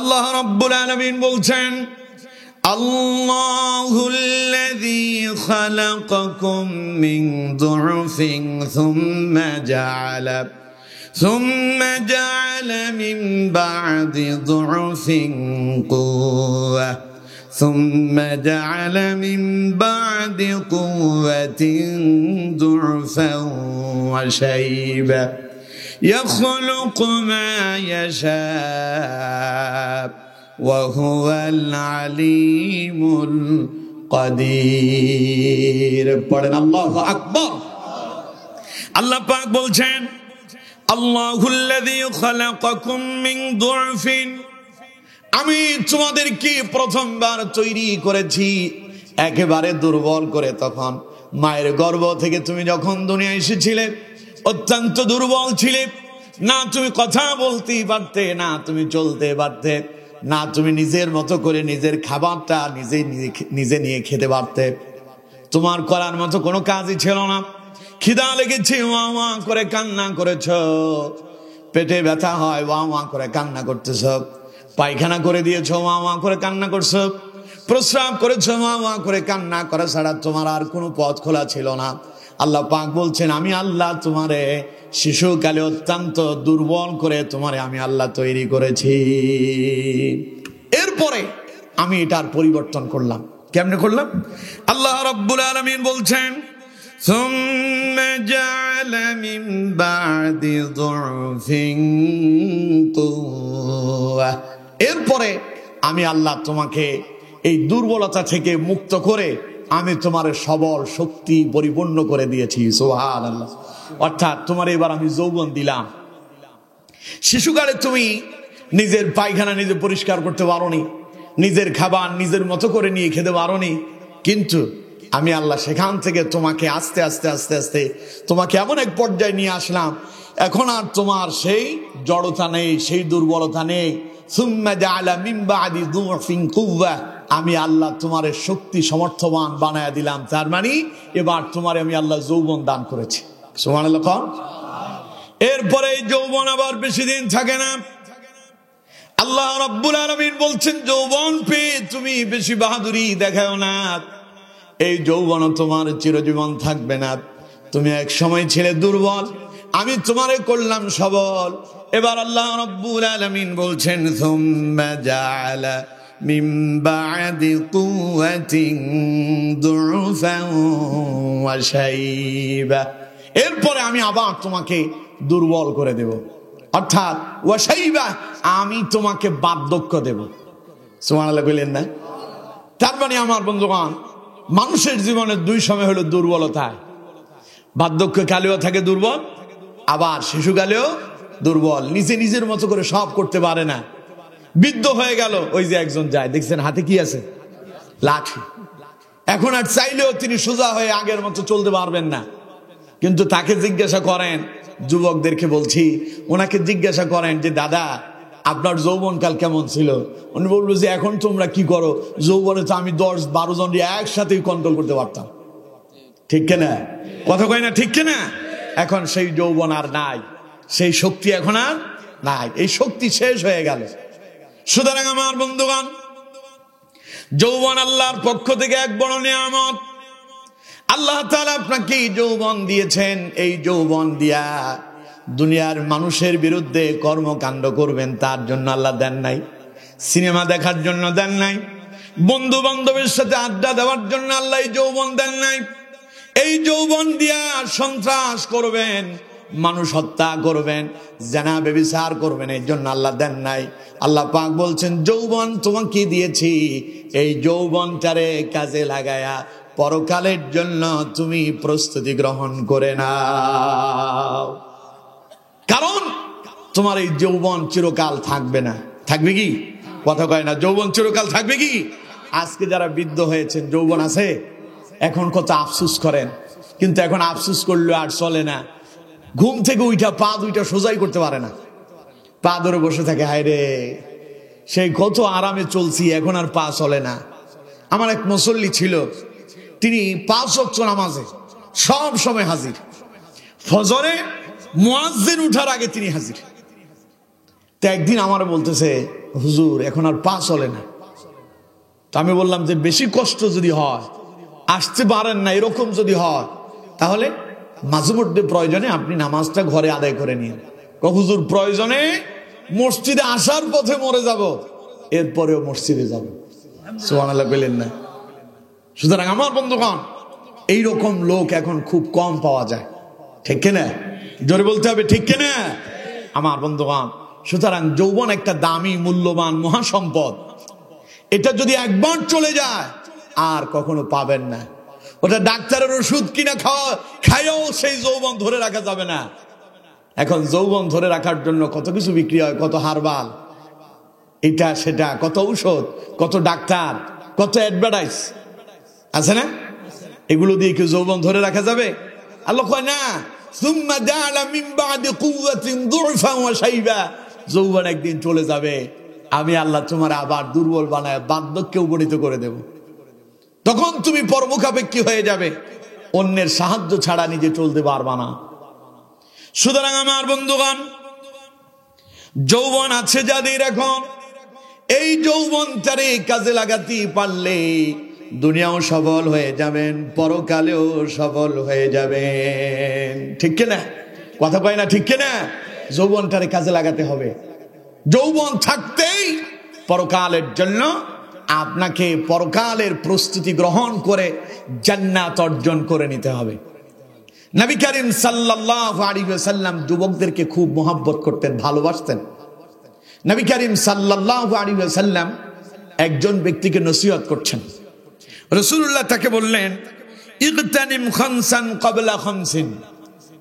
আল্লাহ রাব্বুল আলামিন বলছেন, আল্লাহুল্লাযী খালাকাকুম মিন দু'ফিন সুম্মা জা'আলা মিন বা'দি দু'ফিন কুওয়া সুম্মা জা'আলা মিন বা'দি কুওয়াতিন দু'ফান ওয়া শাইবা ইয়াখলুকু মা ইয়াশা' وهو العليم القدير। পড়েন আল্লাহু আকবার। আল্লাহ পাক বলছেন, আল্লাহুল্লাযী খালাকাকুম মিন দু'ফিন, আমি তোমাদেরকে প্রথমবার তৈরি করেছি একেবারে দুর্বল করে। তখন মায়ের গর্ভ থেকে তুমি যখন দুনিয়া এসেছিলে অত্যন্ত দুর্বল ছিলে, না তুমি কথা বলতে পারতে, না তুমি চলতে পারতে, না তুমি নিজের মতো করে নিজের খাবারটা নিজে নিয়ে খেতে পারতে। তোমার করার মতো কোনো কাজই ছিল না। খিদা লেগেছে, ওয়া ওয়া করে কান্না করেছ। পেটে ব্যথা হয়, ওয়া ওয়া করে কান্না করতেছ। পায়খানা করে দিয়েছ, ওয়া ওয়া করে কান্না করছ। প্রস্রাব করেছ, ওয়া ওয়া করে কান্না করা ছাড়া তোমার আর কোনো পথ খোলা ছিল না। আল্লাহ পাক বলছেন, আমি আল্লাহ তোমারে শিশুকালে অত্যন্ত দুর্বল করে তোমারে আমি আল্লাহ তৈরি করেছি। এরপরে আমি এটার পরিবর্তন করলাম। কেমনে করলাম? আল্লাহ রাব্বুল আলামিন বলছেন, সুম্মা জা'আলা মিন বা'দি দু'ফিন কুওয়া, এরপরে আমি আল্লাহ তোমাকে এই দুর্বলতা থেকে মুক্ত করে আমি তোমার সবল শক্তি পরিপূর্ণ করে দিয়েছি। সুবহানাল্লাহ। অর্থাৎ তোমার এবার আমি যৌবন দিলাম। শিশুকালে তুমি নিজের পায়খানা নিজে পরিষ্কার করতে পারোনি, নিজের খাবার নিজের মতো করে নিয়ে খেতে পারোনি, কিন্তু আমি আল্লাহ সেখান থেকে তোমাকে আস্তে আস্তে আস্তে আস্তে তোমাকে এমন এক পর্যায়ে নিয়ে আসলাম, এখন আর তোমার সেই জড়তা নেই, সেই দুর্বলতা নেই। সুম্মা জা'আলা মিন বা'দি দু'ফিন কুওয়া, আমি আল্লাহ তোমার শক্তি সমর্থবান বানায়া দিলাম। তার মানে এবার তোমার আমি আল্লাহ যৌবন দান করেছি। সুবহানাল্লাহ। এরপরে এই যৌবন আবার বেশি দিন থাকে না। আল্লাহ রাব্বুল আলামিন বলছেন, যৌবন পেয়ে তুমি বেশি বাহাদুরি দেখাও না, এই যৌবন তোমার চিরজীবন থাকবে না। তুমি এক সময় ছিলে দুর্বল, আমি তোমারে করলাম সবল। এবার আল্লাহ রাব্বুল আলামিন বলছেন, সুম্মা জা'আলা মিন বা'দি কুওয়াতিন দু'ফান ওয়া শাইবা, এরপরে আমি আবার তোমাকে দুর্বল করে দেব। অর্থাৎ ওয়া শাইবা, আমি তোমাকে বার্ধক্য দেব। সুবহানাল্লাহ বললেন না? তার মানে আমার বন্ধুগণ, মানুষের জীবনের দুই সময় হলো দুর্বলতা। বার্ধক্যকালেও থাকে দুর্বল, আবার শিশুকালেও দুর্বল। নিজের মতো করে সব করতে পারে না। বৃদ্ধ হয়ে গেল, ওই যে একজন যায়, দেখছেন হাতে কি আছে? লাঠি। এখন আর চাইলেও তিনি সোজা হয়ে আগের মতো চলতে পারবেন না। কিন্তু তাকে জিজ্ঞাসা করেন, যুবকদেরকে বলছি, ওনাকে জিজ্ঞাসা করেন যে দাদা আপনার যৌবনকাল কেমন ছিল? উনি বললো যে এখন তোমরা কি করো, যৌবনে তো আমি 10-12 জন একসাথেই কন্ট্রোল করতে পারতাম। ঠিক কিনা? কথা কয় না? ঠিক কিনা? এখন সেই যৌবন আর নাই, সেই শক্তি এখন আর নাই, এই শক্তি শেষ হয়ে গেল। সুতরাং আমার বন্ধুগণ, যৌবন আল্লাহর পক্ষ থেকে এক বড় নিয়ামত। আল্লাহ তাআলা আপনাকে যৌবন দিয়েছেন, এই যৌবন দিয়া দুনিয়ার মানুষের বিরুদ্ধে কর্মকাণ্ড করবেন তার জন্য আল্লাহ দেন নাই। সিনেমা দেখার জন্য দেন নাই। বন্ধু বান্ধবের সাথে আড্ডা দেওয়ার জন্য আল্লাহ এই যৌবন দেন নাই। এই যৌবন দিয়া সন্ত্রাস করবেন, মানুষ হত্যা করবেন, জিনা ব্যভিচার করবেন, এই জন্য আল্লাহ দেন নাই। আল্লাহ পাক বলছেন, যৌবন তোমাকে দিয়েছি, এই যৌবনটারে কাজে লাগায়া পরকালের জন্য তুমি প্রস্তুতি গ্রহণ করে নাও। কারণ তোমার এই যৌবন চিরকাল থাকবে না। থাকবে কি? কথা কয় না? যৌবন চিরকাল থাকবে কি? আজকে যারা বৃদ্ধ হয়েছেন, যৌবন আছে, এখন কত আফসুস করেন, কিন্তু এখন আফসুস করলে আর চলে না। ঘুম থেকে উঠা পা দুইটা সোজাই করতে পারে না, পা ধরে বসে থাকে, হায় রে সেই কত আরামে চলছি, এখন আর পা চলে না। আমার এক মুসল্লি ছিল, তিনি 5 ওয়াক্ত নামাজে সব সময় হাজির। ফজরে মুয়াজ্জিন উঠার আগে তিনি হাজির। তো একদিন আমার বলতেছে, হুজুর এখন আর পা চলে না। তো আমি বললাম যে বেশি কষ্ট যদি হয়, আসতে পারেন না এরকম যদি হয়, তাহলে মাঝে মধ্যে প্রয়োজনে আপনি নামাজটা ঘরে আদায় করে নিন। হুজুর প্রয়োজনে মসজিদে আসার পথে মরে যাব, এরপরেও মসজিদে যাব। সুবহানাল্লাহ বললেন না? সুতরাং আমার বন্ধুগণ, এইরকম লোক এখন খুব কম পাওয়া যায়, ঠিক কিনা? জোরে বলতে হবে, ঠিক কিনা আমার বন্ধুগণ? সুতরাং যৌবন একটা দামি মূল্যবান মহাসম্পদ। এটা যদি একবার চলে যায় আর কখনো পাবেন না। ওটা ডাক্তারের ওষুধ কিনা খাইও সেই যৌবন ধরে রাখা যাবে না। এখন যৌবন ধরে রাখার জন্য কত কিছু বিক্রি হয়, কত হারবাল, এটা সেটা, কত ঔষধ, কত ডাক্তার, কত অ্যাডভার্টাইজ আছে না? এগুলো দিয়ে কি যৌবন ধরে রাখা যাবে? আল্লাহ কয় না, সুম্মা জাআলা মিন বাদি কুওয়াতিন দুরফা ওয়া শাইবা, যৌবন একদিন চলে যাবে, আমি আল্লাহ তোমার আবার দুর্বল বানায় বার্ধক্যে উপনীত করে দেব। তখন তুমি পরমুখাপেক্ষী হয়ে যাবে, অন্যের সাহায্য ছাড়া নিজে চলতে পারবা না। সুতরাং আমার বন্ধুগণ, যৌবন আছে যাদের এখন, এই যৌবনটারে কাজে লাগাতে পারলে দুনিয়াও সফল হয়ে যাবেন, পরকালেও সফল হয়ে যাবেন, ঠিক কিনা? কথা কয় না, ঠিক কিনা? যৌবনটারে কাজে লাগাতে হবে। যৌবন থাকতেই পরকালের জন্য আপনাকে পরকালের প্রস্তুতি গ্রহণ করে জান্নাত অর্জন করে নিতে হবে। নবী করিম সাল্লাল্লাহু আলাইহি ওয়াসাল্লাম যুবকদেরকে খুব মহব্বত করতেন, ভালোবাসতেন। নবী করিম সাল্লাল্লাহু আলাইহি ওয়াসাল্লাম একজন ব্যক্তিকে নসিহত করছেন। রাসূলুল্লাহ তাকে বললেন, ইগতানিম খামসান ক্বাবলা খামসিন।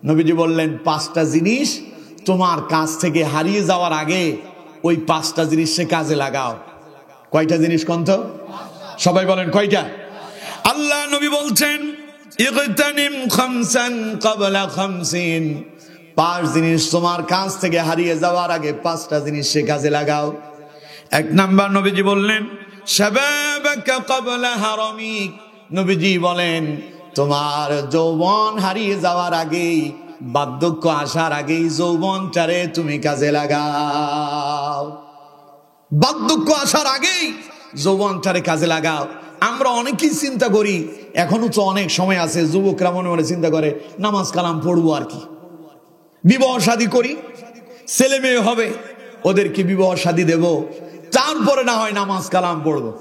নবীজি বললেন, 5টা জিনিস তোমার কাছ থেকে হারিয়ে যাওয়ার আগে ওই 5টা জিনিসে কাজে লাগাও। কয়টা জিনিস কোন তো? সবাই বলেন কয়টা? আল্লাহ নবী বলছেন, ইগতানিম খামসান ক্বাবলা খামসিন, 5 জিনিস তোমার কাছ থেকে হারিয়ে যাওয়ার আগে 5টা জিনিসে কাজে লাগাও। 1 নাম্বার নবীজি বললেন, শাবাবাকা ক্বাবলা হারামিক। নবীজি বলেন, তোমার যৌবন হারিয়ে যাওয়ার আগেই, বার্ধক্য আসার আগেই যৌবনটারে তুমি কাজে লাগাও। বার্ধক্য আসার আগেই যৌবনটারে কাজে লাগাও। আমরা অনেকেই চিন্তা করি, এখনো তো অনেক সময় আছে, যুবকরা মনে মনে চিন্তা করে নামাজ কালাম পড়বো আর কি, বিবাহ শাদী করি, ছেলে মেয়ে হবে, ওদেরকে বিবাহ শাদী দেব, তারপরে না হয় নামাজ কালাম পড়বো।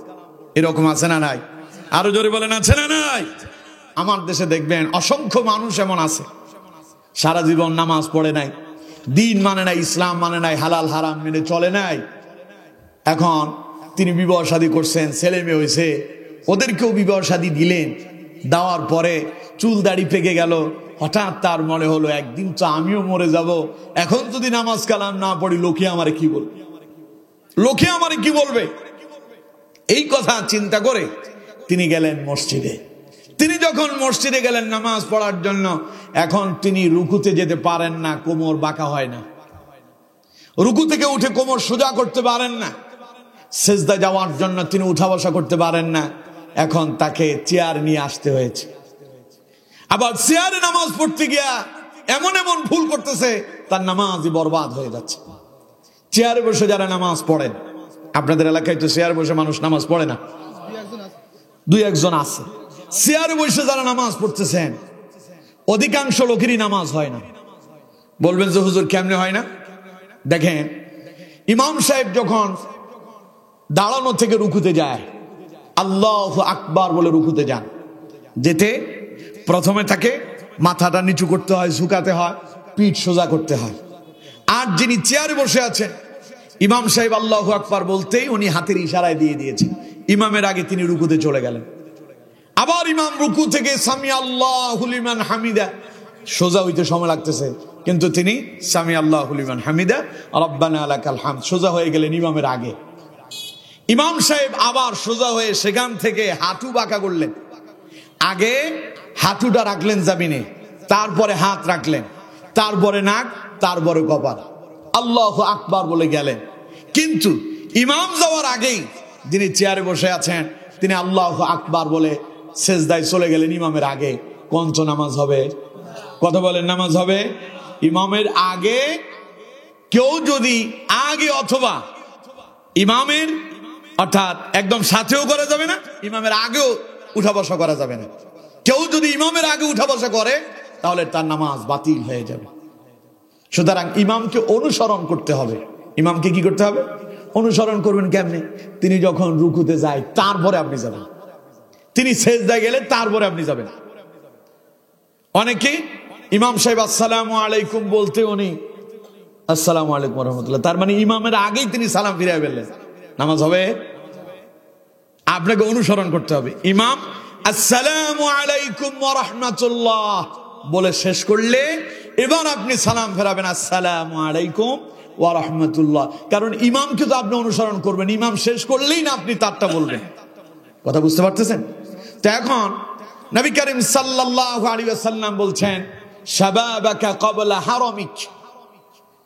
এরকম আছে না নাই? আরো জোরে বলেন, আছে না নাই? আমার দেশে দেখবেন অসংখ্য মানুষ এমন আছে, সারা জীবন নামাজ পড়ে নাই, দিন মানে নাই, ইসলাম মানে নাই, হালাল হারাম মেনে চলে নাই। এখন তিনি বিবাহ শাদী করছেন, ছেলে মেয়ে হয়েছে, ওদেরকেও বিবাহ শাদী দিলেন। দেওয়ার পরে চুল দাড়ি পেকে গেল, হঠাৎ তার মনে হলো একদিন তো আমিও মরে যাব, এখন যদি নামাজ কালাম না পড়ি লোকে আমারে কি বলবে, লোকে আমারে কি বলবে। এই কথা চিন্তা করে তিনি গেলেন মসজিদে। তিনি যখন মসজিদে গেলেন নামাজ পড়ার জন্য, এখন তিনি রুকুতে যেতে পারেন না, কোমর বাঁকা হয় না, রুকু থেকে উঠে কোমর সোজা করতে পারেন না, সেজদা যাওয়ার জন্য তিনি উঠা বসা করতে পারেন না। এখন তাকে চেয়ার নিয়ে আসতে হয়েছে। আবার চেয়ারে নামাজ পড়তে গিয়া এমন এমন ভুল করতেছে, তার নামাজই বরবাদ হয়ে যাচ্ছে। চেয়ারে বসে যারা নামাজ পড়েন, আপনাদের এলাকায় তো চেয়ারে বসে মানুষ নামাজ পড়ে না, 2-1 জন আছে। চেয়ারে বসে যারা নামাজ পড়তেছেন, অধিকাংশ লোকেরই নামাজ হয় না। বলবেন যে হুজুর কেমনে হয় না? দেখেন, ইমাম সাহেব যখন দাঁড়ানো থেকে রুকুতে যায়, আল্লাহু আকবার বলে রুকুতে যান, যেতে প্রথমে তাকে মাথাটা নিচু করতে হয়, ঝুঁকাতে হয়, পিঠ সোজা করতে হয়। আর যিনি চেয়ারে বসে আছেন, ইমাম সাহেব আল্লাহু আকবার বলতেই উনি হাতের ইশারায় দিয়ে দিয়েছেন, ইমামের আগে তিনি রুকুতে চলে গেলেন। আবার ইমাম রুকু থেকে সামি আল্লাহু লিমান হামিদা, সোজা হইতে সময় লাগতেছে, কিন্তু তিনি সামি আল্লাহু লিমান হামিদা রব্বানা লাকাল হামদ সোজা হয়ে গেলেন ইমামের আগে। ইমাম সাহেব আবার সোজা হয়ে সেখান থেকে হাঁটু বাঁকা করলেন, আগে হাঁটুটা রাখলেন জমিনে, তারপরে হাত রাখলেন, তারপরে নাক, তারপরে কপাল, আল্লাহু আকবার বলে গেলেন। কিন্তু ইমাম যাওয়ার আগেই যিনি চেয়ারে বসে আছেন, তিনি আল্লাহু আকবার বলে সেজদায় চলে গেলেন ইমামের আগে। কোন নামাজ হবে? কথা বলেন, নামাজ হবে ইমামের আগে কেউ যদি আগে অথবা ইমামের অর্থাৎ একদম সাথেও করা যাবে না, ইমামের আগেও উঠা বসা করা যাবে না। কেউ যদি ইমামের আগে উঠা বসা করে তাহলে তার নামাজ বাতিল হয়ে যাবে। সুতরাং ইমামকে অনুসরণ করতে হবে। ইমামকে কি করতে হবে? অনুসরণ করবেন কেমনে? তিনি যখন রুকুতে যায় তারপরে আপনি যাবেন, তিনি সেজদায় গেলে তারপরে আপনি যাবেন। অনেকে ইমাম সাহেব আসসালামু আলাইকুম বলতে উনি আসসালামু আলাইকুম রহমতুল্লাহ, তার মানে ইমামের আগেই তিনি সালাম ফিরিয়ে ফেললেন, নামাজ হবে? আপনাকে অনুসরণ করতে হবে। ইমাম আসসালামু আলাইকুম ওয়া রাহমাতুল্লাহ বলে শেষ করলে এবার আপনি সালাম ফেরাবেন আসসালামু আলাইকুম ওয়া রাহমাতুল্লাহ। কারণ ইমামকে তো আপনি অনুসরণ করবেন, ইমাম শেষ করলেই না আপনি তারটা বলবেন। কথা বুঝতে পারতেছেন? তো এখন নবী করিম সাল্লাল্লাহু আলাইহি ওয়াসাল্লাম বলছেন শাবাবাকা ক্বাবলা হারামিক,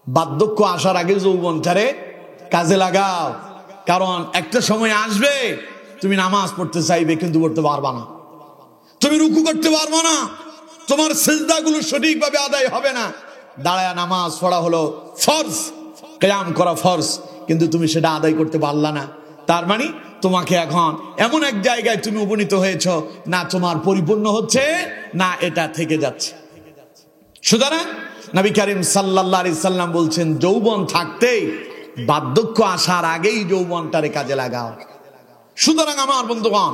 বার্ধক্য আসার আগে যৌবনটারে কাজে লাগাও। কারণ একটা সময় আসবে তুমি নামাজ পড়তে চাইবে কিন্তু পড়তে পারবা না, তুমি রুকু করতে পারবা না, তোমার সিজদাগুলো সঠিকভাবে আদায় হবে না। দাঁড়ায় নামাজ পড়া হলো ফরজ, কিয়াম করা ফরজ, কিন্তু তুমি সেটা আদায় করতে পারলা না। তার মানে তোমাকে এখন এমন এক জায়গায় তুমি উপনীত হয়েছ, না তোমার পরিপূর্ণ হচ্ছে না এটা থেকে যাচ্ছে। সুতরাং নবী করিম সাল্লাল্লাহু আলাইহি সাল্লাম বলছেন যৌবন থাকতেই বার্ধক্য আসার আগেই যৌবনটারে কাজে লাগাও। সুতরাং আমার বন্ধুগণ,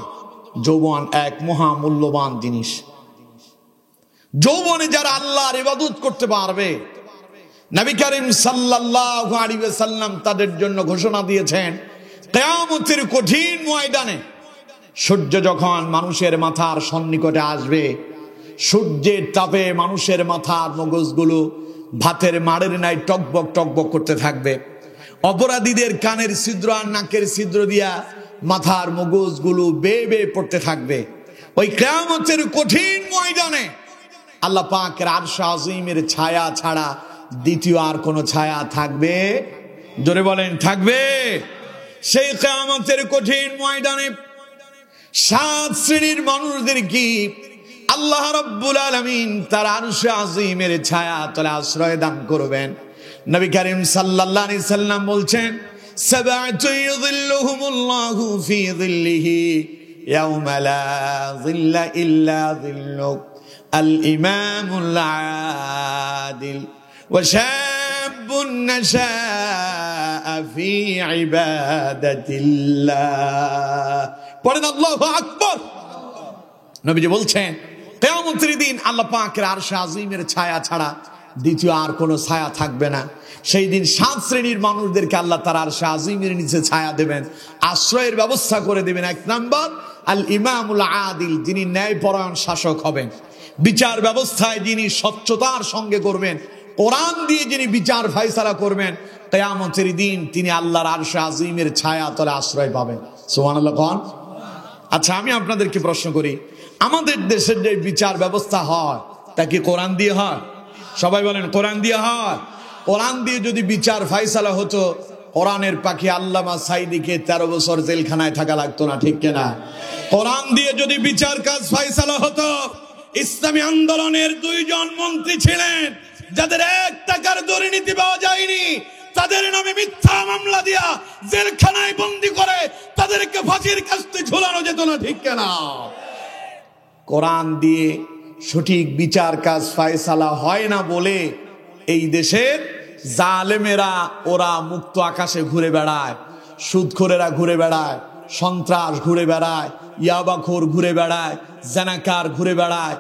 যৌবন এক মহা মূল্যবান জিনিস। যৌবনে যারা আল্লাহর ইবাদত করতে পারবে, নবী করিম সাল্লাল্লাহু আলাইহি ওয়াসাল্লাম তাদের জন্য ঘোষণা দিয়েছেন কিয়ামতের কঠিন ময়দানে সূর্য যখন মানুষের মাথার সন্নিকটে আসবে, সূর্যের তাপে মানুষের মাথার মগজগুলো ভাতের মাড়ের ন্যায় টকবক টকবক করতে থাকবে। অপরাধীদের কানের ছিদ্র আর নাকের ছিদ্র দিয়া মাথার মগজগুলো বেয়ে বেয়ে পড়তে থাকবে। ওই কিয়ামতের কঠিন ময়দানে আল্লাহ পাকের আরশ আজিমের ছায়া ছাড়া দ্বিতীয় আর কোনো ছায়া থাকবে? জোরে বলেন, থাকবে? সেই কিয়ামতের কঠিন ময়দানে 7 শ্রেণীর মানুষদের কি আল্লাহ রাব্বুল আলামিন তার আরশ আজিমের ছায়া তলে আশ্রয় দান করবেন। নবী করিম সাল্লাল্লাহু আলাইহি সাল্লাম বলছেন সাবআতু ইযিল্লুহুমুল্লাহু ফি যিল্লিহি ইয়াওমা লা যিল্লা ইল্লা যিল্লু আল ইমামুল আদিল ওয়া শাবুন নাশাআ ফি ইবাদাতিল্লাহ। পড়েন আল্লাহু আকবার। নবীজি বলছেন কিয়ামতের দিন আল্লাহ পাকের আরশ আজিমের ছায়া ছাড়া দ্বিতীয় আর কোনো ছায়া থাকবে না। সেই দিন 7 শ্রেণীর মানুষদেরকে আল্লাহ তার আরশ আজিমের নিচে ছায়া দেবেন, আশ্রয়ের ব্যবস্থা করে দেবেন। 1 নাম্বার আল ইমামুল আদিল, যিনি ন্যায়পরায়ণ শাসক হবেন, বিচার ব্যবস্থায় যিনি স্বচ্ছতার সঙ্গে করবেন, কোরআন দিয়ে যিনি বিচার ফয়সালা করবেন, কিয়ামতের দিন তিনি আল্লাহর আরশ আজিমের ছায়া তলে আশ্রয় পাবেন। সুবহানাল্লাহ কোন? আচ্ছা, আমি আপনাদেরকে প্রশ্ন করি, আমাদের দেশের যে বিচার ব্যবস্থা হয় তা কি কোরআন দিয়ে হয়? সবাই বলেন, কোরআন দিয়ে হয়? কোরআন দিয়ে যদি বিচার ফয়সালা হতো, কোরআনের পাখি আল্লামা সাইদিকে 13 বছর জেলখানায় থাকা লাগতো না, ঠিক কিনা? কোরআন দিয়ে যদি বিচার কাজ ফয়সালা হতো, ইসলামী আন্দোলনের 2 জন মন্ত্রী ছিলেন যাদের 1 টাকার দুর্নীতি পাওয়া যায়নি, তাদের নামে মিথ্যা মামলা দিয়া জেলখানায় বন্দী করে তাদেরকে ফাঁসির কাস্তে ঝুলানো যেত না, ঠিক কিনা? কোরআন দিয়ে সঠিক বিচার কাজ ফয়সালা হয় না বলে এই দেশের জালেমেরা ওরা মুক্ত আকাশে ঘুরে বেড়ায়, সুদখোরেরা ঘুরে বেড়ায়, সন্ত্রাস ঘুরে বেড়ায়, ইয়াবাখোর ঘুরে বেড়ায়, জানাকার ঘুরে বেড়ায়,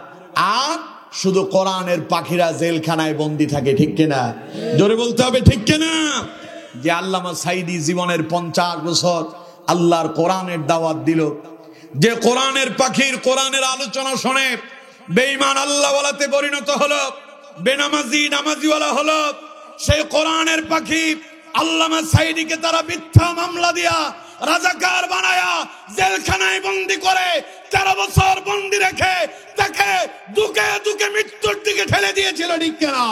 আর শুধু কোরআনের পাখিরা জেলখানায় বন্দী থাকে, ঠিক কিনা? জোরে বলতে হবে, ঠিক কিনা? যে আল্লামা সাইদি জীবনের 50 বছর আল্লাহর কোরআনের দাওয়াত দিল, যে কোরআনের পাখির কোরআনের আলোচনা শুনে বেঈমান আল্লাহওয়ালাতে পরিণত হলো, বেনামাজি নামাজিওয়ালা হলো, সেই কোরআনের পাখি আল্লামা সাইদিকে তারা মিথ্যা মামলা দিয়া রাজাকার বানায়া জেলখানায় বন্দী করে 13 বছর বন্দী রেখে তাকে দুকে দুকে মৃত্যুর দিকে ঠেলে দিয়েছিল, ঠিক কিনা?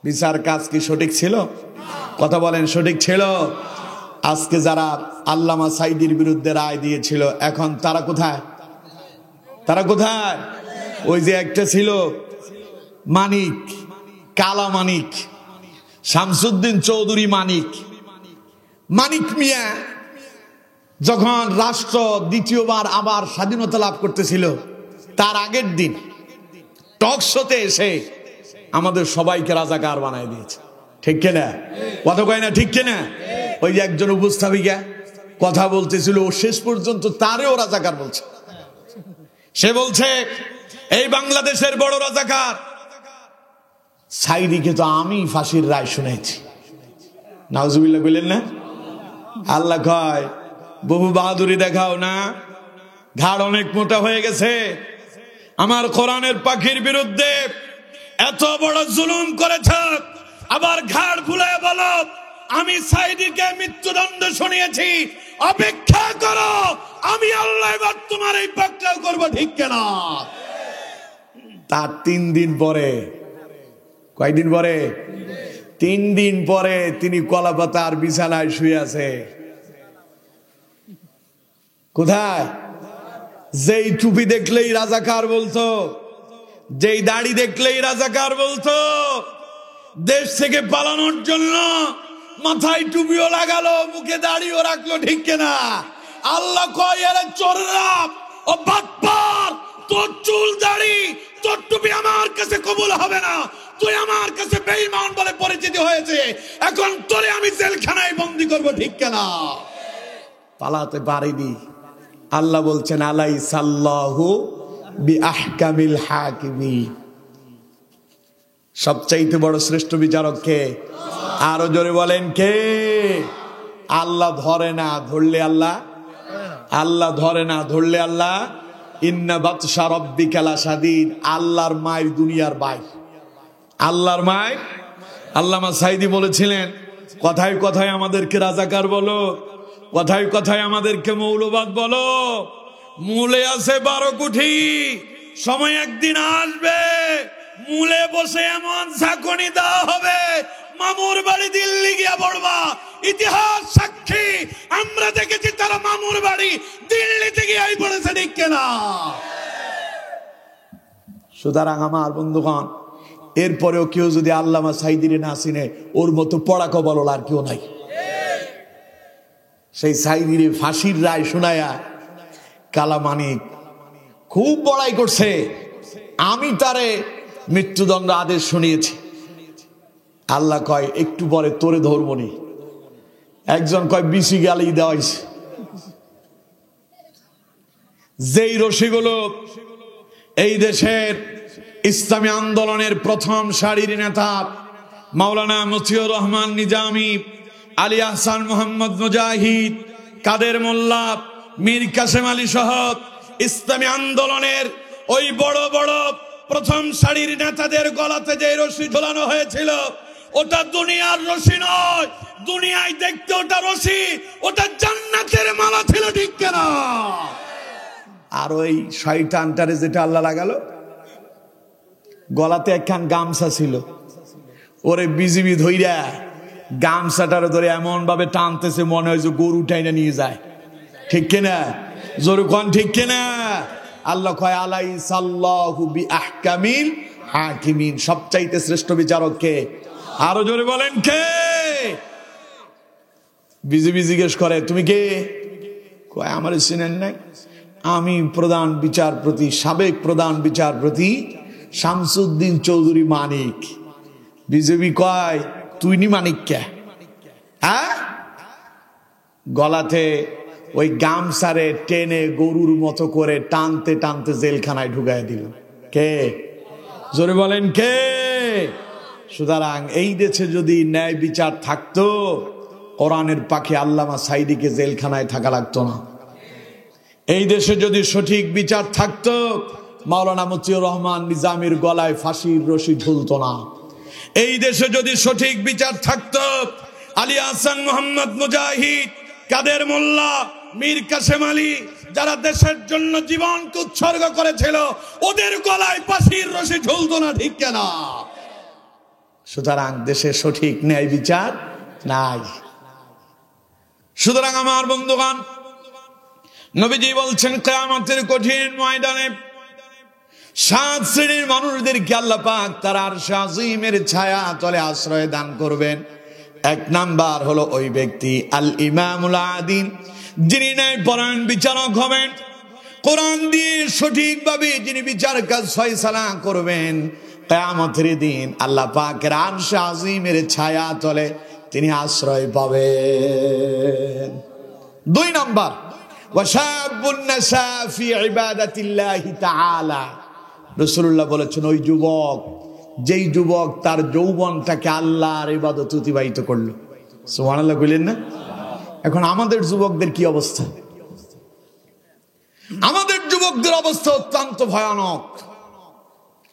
বিচার কাজ কি সঠিক ছিল? কথা বলেন, সঠিক ছিল? আজকে যারা আল্লামা সাইদির বিরুদ্ধে রায় দিয়েছিল, এখন তারা কোথায়? তারা কোথায়? ওই যে একটা ছিল মানিক, কালা মানিক, শামসুদ্দিন চৌধুরী মানিক মিয়া যখন রাষ্ট্র দ্বিতীয়বার আবার স্বাধীনতা লাভ করতেছিল, তার আগের দিন টক শোতে এসে আমাদের সবাইকে রাজাকার বানায় দিয়েছে। ঠিক কিনা? কথা কয় না? ঠিক কিনা? ওই যে একজন উপস্থাপিকা কথা বলতেছিল, ও শেষ পর্যন্ত তারেও রাজাকার বলছে। সে বলছে এই বাংলাদেশের বড় রাজাকার সাইদিকে তো আমি ফাঁসির রায় শুনেছি। নাউজুবিল্লাহ বললেন না? আল্লাহ কয় বহু বাহাদুরি দেখাও না, ঘাড় অনেক মোটা হয়ে গেছে। আমার কোরআনের পাখির বিরুদ্ধে এত বড় জুলুম করেছ, আবার ঘাড় ফুলে বলো আমি সাইদিকে মৃত্যুদণ্ড শুনিয়েছি। অপেক্ষা করো, আমি আল্লাহ এবার তোমার এই পাকড়াও করবো। ঠিক কেনা? তার 3 দিন পরে, কয়দিন পরে? 3 দিন পরে তিনি কলাপাতার বিছানায় শুয়ে আছে। কোথায়? যেই টুপি দেখলেই রাজাকার বলতো, যেই দাড়ি দেখলেই রাজাকার বলতো, দেশ থেকে পালানোর জন্য মাথায় টুপিও লাগালো, মুখে দাড়িও রাখলো। ঠিক কিনা? আল্লাহ কয় এর চোররা ও বাটপার, তোর চুল দাড়ি তোর টুপি আমার কাছে কবুল হবে না। তুই আমার কাছে বেঈমান বলে পরিচিতি হয়েছে, এখন তোরে আমি জেলখানায় বন্দী করব। ঠিক কিনা? পালাতে পারিনি। আল্লাহ বলছেন আলাইসাল্লাহু বিআহকামিল হাকিমিন। সবচাইতে বড় শ্রেষ্ঠ বিচারক কে? আরো জোরে বলেন কে? আল্লাহ ধরে না, ধরলে আল্লাহ, আল্লাহ ধরে না, ধরলে আল্লাহ। ইন্না বাতশা রাব্বিকা লাশাদীদ। আল্লাহর মায়ের দুনিয়ার ভাই, আল্লাহর মায়ের। আল্লামা সাইদি বলেছিলেন কথায় কথায় আমাদেরকে রাজাকার বলো, কথায় কথায় আমাদেরকে মৌলবাদ বলো, মূলে আছে 12 কোটি। সময় একদিন আসবে, মূলে বসে এমন ঝাঁকুনি দেওয়া হবে, মামুর বাড়ি দিল্লি গিয়া পড়বা। ইতিহাস সাক্ষী, আমরা দেখেছি তারা মামুর বাড়ি দিল্লিতে গিয়ে পড়েছে। ঠিক কিনা? সুতরাং আমার বন্ধুগণ, এরপরেও কেউ যদি আল্লামা সাইদিরে না চিনে, ওর মতো পড়াকো বলো আর কেউ নাই। সেই সাইদিরে ফাঁসির রায় শোনায়া কালামানিক খুব বড়াই করছে, আমি তারে মৃত্যুদণ্ড আদেশ শুনিয়েছি। আল্লাহ কয় একটু পরে তোরে ধরবনি। একজন কয় বিসি গালি দেওয়াইছে। যেই রশিগুলো এই দেশের ইসলামী আন্দোলনের প্রথম সারির নেতা মাওলানা মতিউর রহমান নিজামী, আলী আহসান মোহাম্মদ মুজাহিদ, কাদের মোল্লা, মীর কাসেম আলী সহ ইসলামী আন্দোলনের ওই বড় বড় প্রথম সারির নেতাদের গলাতে যে রশি ঝোলানো হয়েছিল, ওটা দুনিয়ার রশি নয়। দুনিয়ায় দেখতে ওটা রশি, ওটা জান্নাতের মালা ছিল। ঠিক কেনা? আর ওই শয়তানটারে যেটা আল্লাহ লাগালো, গলাতে একখান গামছা ছিল, ওরে বিজিবি ধইরা গামছাটারে ধরে এমন ভাবে টানতেছে মনে হয় যে গরু টাইনা নিয়ে যায়। ঠিক কিনা? জোরে কোন ঠিক কিনা? আল্লাহ কয় আলাইসাল্লাহু বিআহকামিল হাকিমিন। সবচাইতে শ্রেষ্ঠ বিচারক কে? আরো জোরে বলেন কে? বিজিবি জিজ্ঞেস করে তুমি কে? কয় আমার চিনেন নাই, আমি প্রধান বিচারপতি, সাবেক প্রধান বিচারপতি শামসুদ্দিন চৌধুরী মানিক। বিজেপি কয় তুই নি মানিক কে? হ্যাঁ? গলাতে ওই গামছারে টেনে গরুর মতো করে টানতে টানতে জেলখানায় ঢুকাই দিল। কে? জোরে বলেন কে? সুতরাং এই দেশে যদি ন্যায় বিচার থাকতো, কোরআনের পাখি আল্লামা সাইদিকে জেলখানায় থাকা লাগতো না। এই দেশে যদি সঠিক বিচার থাকতো, মাওলানা মতিউর রহমান নিজামীর গলায় ফাঁসির রশি ঝুলতো না। এই দেশে যদি সঠিক বিচার থাকতো, আলী আহসান মোহাম্মদ মুজাহিদ, কাদের মোল্লা, মীর কাসেম আলী, যারা দেশের জন্য জীবনকে উৎসর্গ করেছিল, ওদের গলায় ফাঁসির রশি ঝুলতো না। ঠিক কেনা? সুতরাং দেশে সঠিক ন্যায় বিচার নাই। সুতরাং আমার বন্ধুগণ, নবীজি বলছেন কিয়ামতের কঠিন ময়দানে সাত শ্রেণীর মানুষদেরকে আল্লাহ পাক তার আরশে আজিমের ছায়া তলে আশ্রয় দান করবেন। এক নাম্বার হলো ওই ব্যক্তি আল ইমামুল আদিল, যিনি ন্যায়পরায়ণ বিচারক হবেন, কোরআন দিয়ে সঠিকভাবে যিনি বিচার কাজ ফয়সালা করবেন। কিয়ামতের দিন আল্লাহ পাকের আরশে আজিমের ছায়া তলে তিনি আশ্রয় পাবেন। দুই নাম্বার ওয়াশাবুন নাশা ফি ইবাদাতিল্লাহি তাআলা, রাসূলুল্লাহ বলেছেন ওই যুবক, যেই যুবক তার যৌবনটাকে আল্লাহর ইবাদতে অতিবাহিত করলো। সুবহানাল্লাহ বলেন না? এখন আমাদের যুবকদের কি অবস্থা? আমাদের যুবকদের অবস্থা অত্যন্ত ভয়ানক।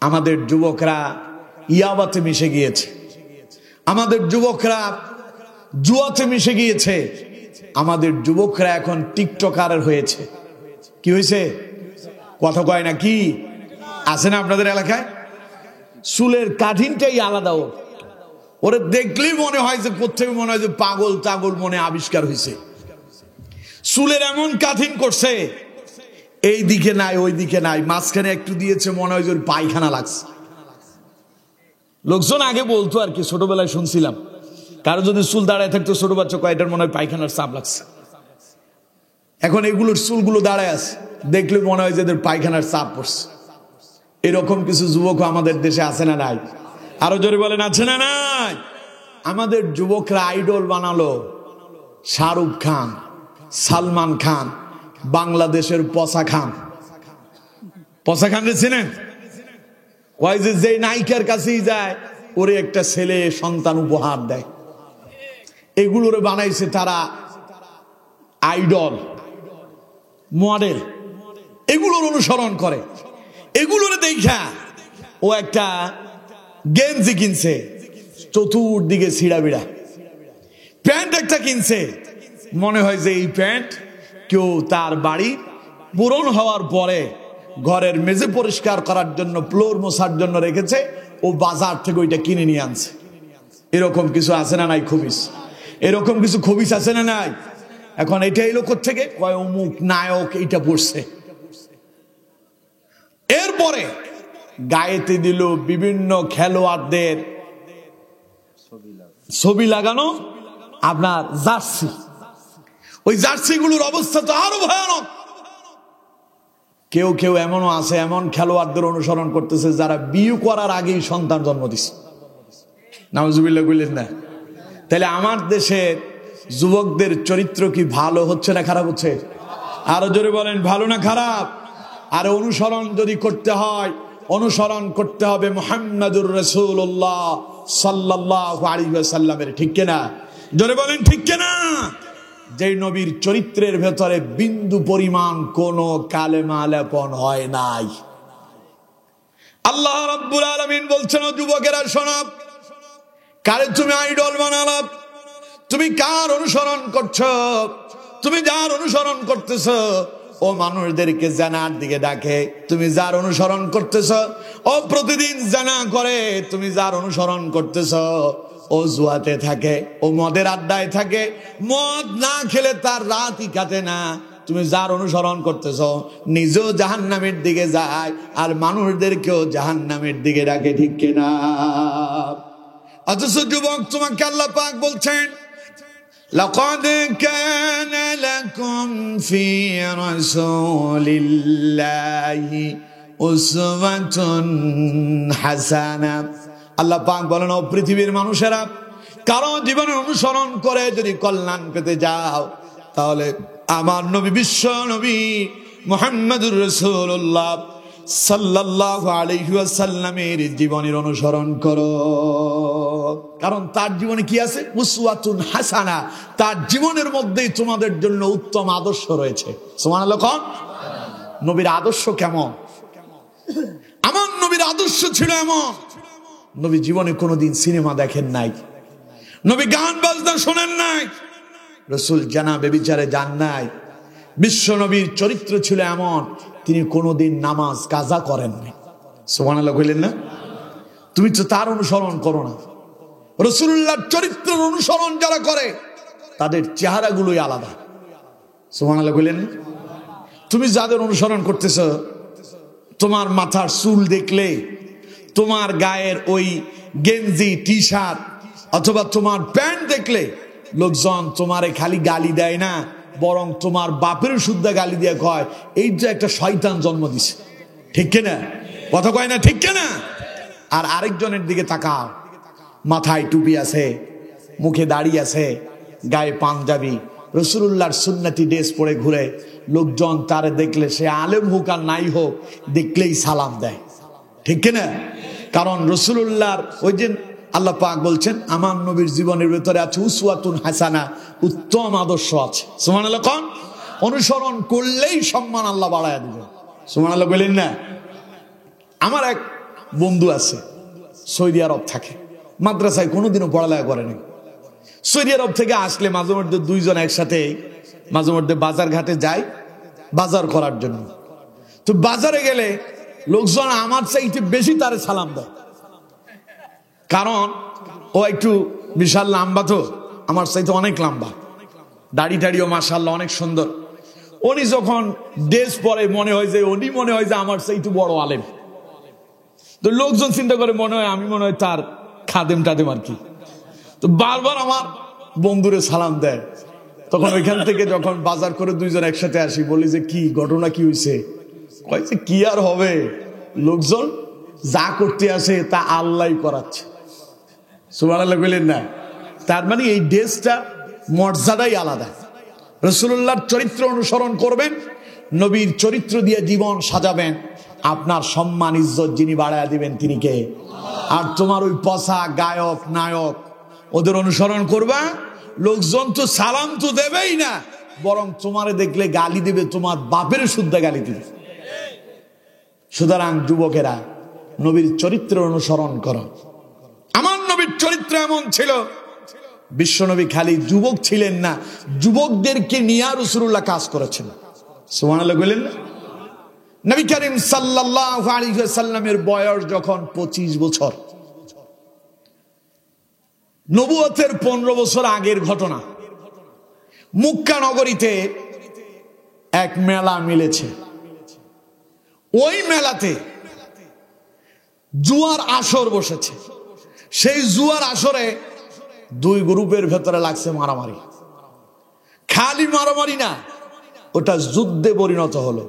আমাদের যুবকরা ইয়াবাতে মিশে গিয়েছে, আমাদের যুবকরা জুয়াতে মিশে গিয়েছে, আমাদের যুবকরা এখন টিকটকার হয়েছে। কি হয়েছে? কথা কয় না কি? আছে না আপনাদের এলাকায়? চুলের কাঠিনটাই আলাদা। ওরে দেখলেই মনে হয় যে প্রত্যেকে মনে হয় যে পাগল টাগল মনে আবিষ্কার হয়েছে। চুলের এমন কাঠিন করছে, এই দিকে নাই ওই দিকে নাই, মাঝখানে একটু দিয়েছে মনে হয় যে পায়খানা লাগছে। লোকজন আগে বলতো আর কি, ছোটবেলায় শুনছিলাম, কারো যদি চুল দাঁড়ায় থাকতো ছোট বাচ্চা কয়টার মনে হয় পায়খানার চাপ লাগছে। এখন এগুলোর চুলগুলো দাঁড়ায় আছে, দেখলে মনে হয় যে এদের পায়খানার চাপ পড়ছে। এরকম কিছু যুবক আমাদের দেশে আছে না নাই? আরো জোরে বলেন আছে না নাই? আমাদের যুবকরা আইডল বানালো শাহরুখ খান, সালমান খান, বাংলাদেশের পসা খান। পসা খান চিনেন? ওই যে নায়িকার কাছেই যায় ওরে একটা ছেলে সন্তান উপহার দেয়। এগুলোরে বানাইছে তারা আইডল, মডেল, এগুলোর অনুসরণ করে। এগুলোরে দেখা ও একটা গেঞ্জি কিনছে, চতুর্দিকে ছিঁড়া বিড়া। প্যান্ট একটা কিনছে, মনে হয় যে এই প্যান্ট কেউ তার বাড়ি পূরণ হওয়ার পরে ঘরের মেঝে পরিষ্কার করার জন্য, ফ্লোর মোছার জন্য রেখেছে, ও বাজার থেকে ওইটা কিনে নিয়ে আনছে। এরকম কিছু আছে না নাই? খবিস, এরকম কিছু খবিস আছে না নাই? এখন এটা এলো কোত্থেকে? কয় অমুক নায়ক এইটা পড়ছে। এরপরে গায়েতে দিল বিভিন্ন খেলোয়াড়দের ছবি লাগানো আপনার জার্সি। ওই জার্সি গুলোর অবস্থা তো আরো ভয়ানক। কেউ কেউ এমনও আছে, এমন খেলোয়াড়দের অনুসরণ করতেছে যারা বিয়ে করার আগেই সন্তান জন্ম দিচ্ছে। নাউজুবিল্লাহ বললেন না? তাহলে আমার দেশের যুবকদের চরিত্র কি ভালো হচ্ছে না খারাপ হচ্ছে? আরো জোরে বলেন, ভালো না খারাপ? আর অনুসরণ যদি করতে হয়, অনুসরণ করতে হবে মুহাম্মাদুর রাসূলুল্লাহ সাল্লাল্লাহু আলাইহি ওয়াসাল্লামের। ঠিক কিনা? জোরে বলেন ঠিক কিনা? যেই নবীর চরিত্রের ভেতরে বিন্দু পরিমাণ কোনো কালেমা লেপন হয় নাই। আল্লাহ রাব্বুল আলামিন বলছেন, যুবকেরা শোনো, কারে তুমি আইডল বানালো? তুমি কার অনুসরণ করছো? তুমি যার অনুসরণ করতেছো ও মানুষদেরকে জানার দিকে ডাকে। তুমি যার অনুসরণ করতেছো ও প্রতিদিন জানা করে। তুমি যার অনুসরণ করতেছো ও জুয়াতে থাকে, ও মদের আড্ডায় থাকে, মদ না খেলে তার রাতই কাটে না। তুমি যার অনুসরণ করতেছো নিজেও জাহান্নামের দিকে যায় আর মানুষদেরকেও জাহান্নামের দিকে ডাকে। ঠিক কিনা? অথচ যুবক, তোমাকে আল্লাহ পাক বলছেন, লাকাদ কানা লাকুম ফি রাসূলিল্লাহি উসওয়াতুন হাসানাহ। আল্লাহ পাক বলেন, ও পৃথিবীর মানুষেরা, কারো জীবনের অনুসরণ করে যদি কল্যাণ পেতে যাও, তাহলে আমার নবী, বিশ্ব নবী মুহাম্মদুর রাসূলুল্লাহ সাল্লাল্লাহু আলাইহি ওয়াসাল্লামের জীবনের অনুসরণ করো। কারণ তার জীবনে কি আছে? উসওয়াতুন হাসানা। তার জীবনের মধ্যেই তোমাদের জন্য উত্তম আদর্শ রয়েছে। সুবহানাল্লাহ। কোন নবীর আদর্শ কেমন? আমার নবীর আদর্শ ছিল এমন, নবী জীবনে কোনোদিন সিনেমা দেখেন নাই, নবী গান বাজনা শোনেন নাই, রাসূল জানা বেবিচারে যান নাই। বিশ্ব নবীর চরিত্র ছিল এমন, তিনি কোনোদিন নামাজ কাজা করেন নাই। সুবহানাল্লাহ কইলেন না? তুমি তো তার অনুসরণ করো না। রাসূলুল্লাহর চরিত্রের অনুসরণ যারা করে তাদের চেহারাগুলোই আলাদা। সুবহানাল্লাহ কইলেন না? তুমি যাদের অনুসরণ করতেছ, তোমার মাথার চুল দেখলে, তোমার গায়ের ওই গেঞ্জি টি শার্ট অথবা তোমার প্যান্ট দেখলে লোকজন তোমারে খালি গালি দেয় না, বরং তোমার বাপের শুদ্ধ গালি দিয়ে কয় এই যে একটা শয়তান জন্ম দিছে। ঠিক কিনা? কথা কয় না? ঠিক কিনা? আর আরেকজনের দিকে তাকাও, মাথায় টুপি আছে, মুখে দাড়ি আছে, গায়ে পাঞ্জাবি, রাসূলুল্লাহর সুন্নতি ড্রেস পরে ঘুরে। লোকজন তারে দেখলে, সে আলেম হোক আর নাই হোক, দেখলেই সালাম দেয়। ঠিক কিনা? কারণ রাসূলুল্লাহর ওই যে আল্লাহ পাক বলছেন আমার নবীর জীবনের ভিতরে আছে উসওয়াতুন হাসানা, উত্তম আদর্শ আছে। সুবহানাল্লাহ। কোন অনুসরণ করলেই সম্মান আল্লাহ বাড়ায় দিবেন। সুবহানাল্লাহ বলেন না? আমার এক বন্ধু আছে, সৌদি আরব থাকে, মাদ্রাসায় কোনোদিনও পড়ালেখা করেনি। সৌদি আরব থেকে আসলে মাঝে মধ্যে দুইজন একসাথে মাঝে মধ্যে বাজার ঘাটে যায় বাজার করার জন্য। তো বাজারে গেলে লোকজন আমার চাইতে বেশি তারে সালাম দেয়, কারণ ও একটু বিশাল লম্বা, তো আমার চাইতে অনেক লম্বা, দাড়ি টাড়িও মাশাআল্লাহ অনেক সুন্দর। উনি যখন ড্রেস পরে মনে হয় যে আমার চাইতে বড় আলেম। তো লোকজন চিন্তা করে মনে হয় আমি মনে হয় তার খাদেম টাদেম আর কি। তো বারবার আমার বন্ধুরে সালাম দেয়। তখন ওইখান থেকে যখন বাজার করে দুইজন একসাথে আসি, বলি যে কি ঘটনা, কি হয়েছে? কয়েছে কি আর হবে, লোকজন যা করতে আসে তা আল্লাহই করাচ্ছে। সুবহানাল্লাহ বলেন না? তার মানে এই ড্রেসটা মর্যাদাই আলাদা। রাসূলুল্লাহর চরিত্র অনুসরণ করবেন, নবীর চরিত্র দিয়ে জীবন সাজাবেন, আপনার সম্মান ইজ্জত যিনি বাড়ায় দিবেন তিনি কে? আর তোমার ওই পচা গায়ক নায়ক ওদের অনুসরণ করবা, লোকজন তো সালাম তো দেবেই না, বরং তোমারে দেখলে গালি দেবে, তোমার বাপের শুদ্ধ গালি দিবে। সুতরাং যুবকেরা নবীর চরিত্র অনুসরণ করো। আমার নবীর চরিত্র এমন ছিল, বিশ্বনবী খালি যুবক ছিলেন না, যুবকদেরকে নিয়ে রাসূলুল্লাহ কাজ করেছেন। সুবহানাল্লাহ বলেন না? নবী করিম সাল্লাল্লাহু আলাইহি ওয়াসাল্লামের বয়স যখন 25 বছর, নবুয়তের 15 বছর আগের ঘটনা, মক্কা নগরীতে এক মেলা মিলেছে। ওই মেলাতে জুয়ার আসর বসেছে। সেই জুয়ার আসরে দুই গ্রুপের ভেতরে লাগছে মারামারি। খালি মারামারি না, ওটা যুদ্ধে পরিণত হলো।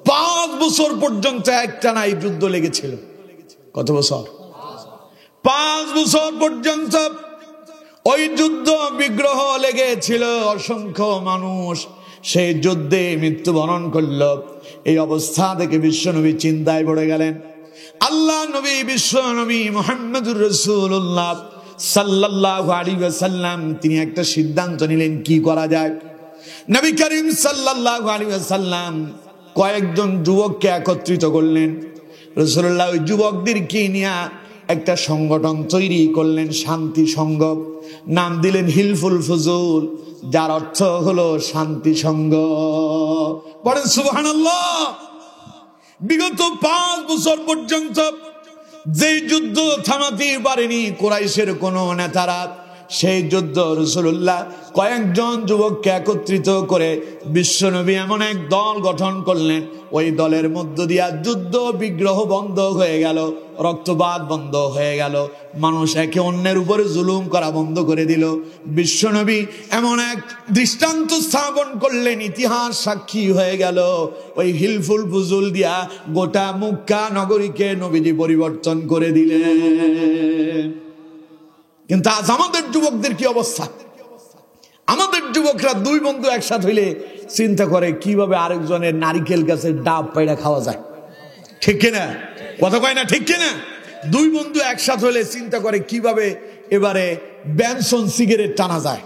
5 বছর পর্যন্ত একটানা এই যুদ্ধ লেগেছিল। কত বছর? 5 বছর পর্যন্ত ওই যুদ্ধ বিগ্রহ লেগেছিল। অসংখ্য মানুষ সেই যুদ্ধে মৃত্যুবরণ করল। এই অবস্থা দেখে বিশ্বনবী চিন্তায় পড়ে গেলেন। আল্লাহ নবী বিশ্বনবী মুহাম্মদুর রাসূলুল্লাহ সাল্লাল্লাহু আলাইহি ওয়াসাল্লাম তিনি একটা সিদ্ধান্ত নিলেন কি করা যায়। নবী করিম সাল্লাল্লাহু আলাইহি ওয়াসাল্লাম কয়েকজন যুবককে একত্রিত করলেন। রাসূলুল্লাহ ওই যুবকদেরকে নিয়ে একটা সংগঠন তৈরি করলেন, শান্তি সংঘ। নাম দিলেন হিলফুল ফুজুল, যার অর্থ হলো শান্তি সংঘ। বলেন সুবহানাল্লাহ। বিগত 5 বছর পর্যন্ত যে যুদ্ধ থামাতে পারেনি কুরাইশের কোন নেতারা, সেই যুদ্ধ রাসূলুল্লাহ কয়েকজন যুবককে একত্রিত করে বিশ্বনবী এমন এক দল গঠন করলেন, ওই দলের মধ্য দিয়া যুদ্ধ বিগ্রহ বন্ধ হয়ে গেল, রক্তপাত বন্ধ হয়ে গেল, মানুষ একে অন্যের উপরে জুলুম করা বন্ধ করে দিল। বিশ্বনবী এমন এক দৃষ্টান্ত স্থাপন করলেন, ইতিহাস সাক্ষী হয়ে গেল। ওই হিলফুল ফুজুল দিয়া গোটা মক্কা নগরীকে নবীজি পরিবর্তন করে দিলেন। কিন্তু আজ আমাদের যুবকদের কি অবস্থা? আমাদের যুবকরা দুই বন্ধু একসাথে হইলে চিন্তা করে কিভাবে আরেকজনের নারিকেল গাছের ডাব পাইড়া খাওয়া যায়। ঠিক কিনা? কথা কয় না? ঠিক কিনা? দুই বন্ধু একসাথে হলে চিন্তা করে কিভাবে এবারে বেনসন সিগারেট টানা যায়।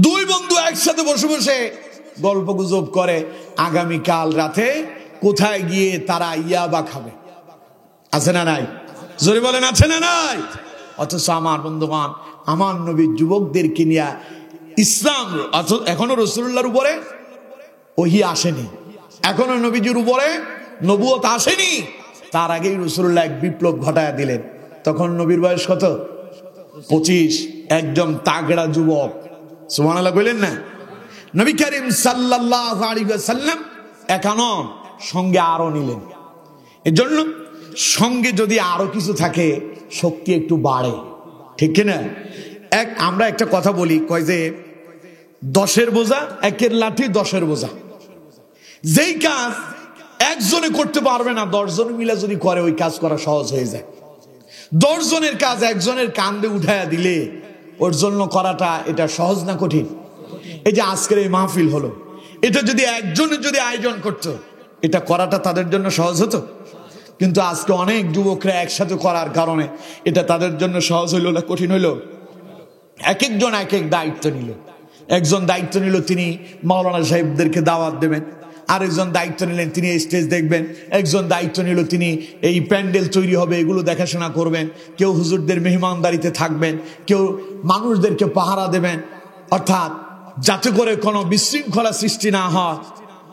দুই বন্ধু একসাথে বসে বসে গল্প গুজব করে আগামীকাল রাতে কোথায় গিয়ে তারা ইয়াবা খাবে। আছে না নাই? জোরে বলেন আছে না নাই? অথচ আমার বন্ধুগণ, আমার নবীর যুবকদেরকে নিয়ে ইসলাম এখনো রাসূলুল্লাহর উপরে ওহী আসেনি, এখনো নবীজির উপরে নবুয়ত আসেনি। তার আগেই রাসূলুল্লাহ এক বিপ্লব ঘটায়া দিলেন। তখন নবীর বয়স কত? 25। একজন তাগড়া যুবক। সুবহানাল্লাহ বলেন না? নবী করিম সাল্লাল্লাহু আলাইহি ওয়াসাল্লাম একানন সঙ্গে আরো নিলেন। এজন্য সঙ্গে যদি আরো কিছু থাকে শক্তি একটু বাড়ে, ঠিক কিনা? আমরা একটা কথা বলি, কয় যে 10-এর বোঝা, 1-এর লাঠি 10-এর বোঝা। যেই কাজ একজনে করতে পারবে না, 10 জন মিলে যদি করে ওই কাজ করা সহজ হয়ে যায়। 10 জনের কাজ একজনের কাঁধে উঠায়া দিলে ওর জন্য করাটা এটা সহজ না কঠিন? এই যে আজকের এই মাহফিল হলো, এটা যদি একজনে যদি আয়োজন করতো, এটা করাটা তাদের জন্য সহজ হতো। কিন্তু আজকে অনেক যুবকরা একসাথে করার কারণে এটা তাদের জন্য সহজ হইলো না কঠিন হইলো? এক একজন এক এক দায়িত্ব নিল। একজন দায়িত্ব নিল তিনি মাওলানা সাহেবদেরকে দাওয়াত দেবেন, আরেকজন দায়িত্ব নিলেন তিনি স্টেজ দেখবেন, একজন দায়িত্ব নিল তিনি এই প্যান্ডেল তৈরি হবে এগুলো দেখাশোনা করবেন, কেউ হুজুরদের মেহমানদারিতে থাকবেন, কেউ মানুষদেরকে পাহারা দেবেন। অর্থাৎ যাতে করে কোনো বিশৃঙ্খলা সৃষ্টি না হয়